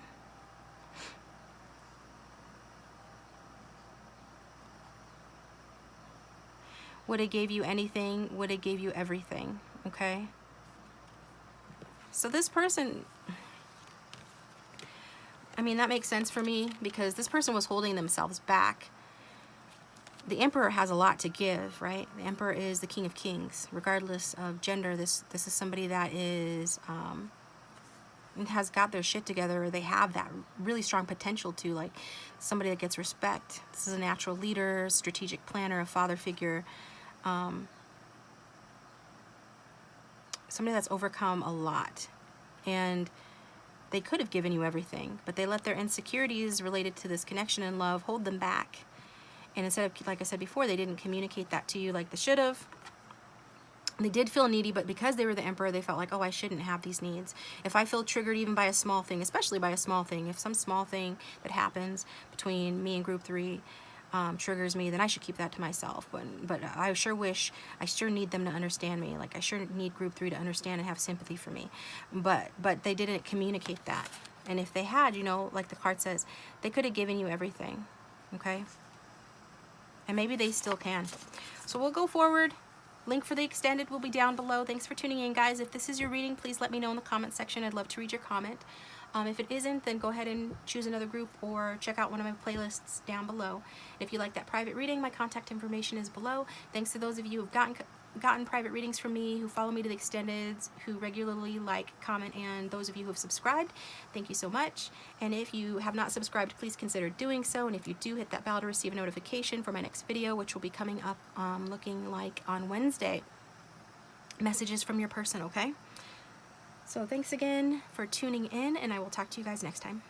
A: Would it gave you anything? Would it gave you everything? Okay? So this person, I mean, that makes sense for me, because this person was holding themselves back. The Emperor has a lot to give, right? The Emperor is the King of Kings. Regardless of gender, this is somebody that is has got their shit together, or they have that really strong potential to, like, somebody that gets respect. This is a natural leader, strategic planner, a father figure, somebody that's overcome a lot. And they could have given you everything, but they let their insecurities related to this connection and love hold them back. And instead of, like I said before, they didn't communicate that to you like they should have. They did feel needy, but because they were the Emperor, they felt like, oh, I shouldn't have these needs. If I feel triggered even by a small thing, especially by a small thing, if some small thing that happens between me and Group 3 triggers me, then I should keep that to myself. But I sure need them to understand me. Like, I sure need Group 3 to understand and have sympathy for me. But they didn't communicate that. And if they had, you know, like the card says, they could have given you everything. Okay? And maybe they still can. So we'll go forward. Link for the extended will be down below. Thanks for tuning in, guys. If this is your reading, please let me know in the comment section. I'd love to read your comment. If it isn't, then go ahead and choose another group or check out one of my playlists down below. If you like that private reading, my contact information is below. Thanks to those of you who've gotten private readings from me, who follow me to the extendeds, who regularly like, comment, and those of you who have subscribed, thank you so much. And if you have not subscribed, please consider doing so. And if you do, hit that bell to receive a notification for my next video, which will be coming up looking like on Wednesday. Messages from your person, okay? So thanks again for tuning in, and I will talk to you guys next time.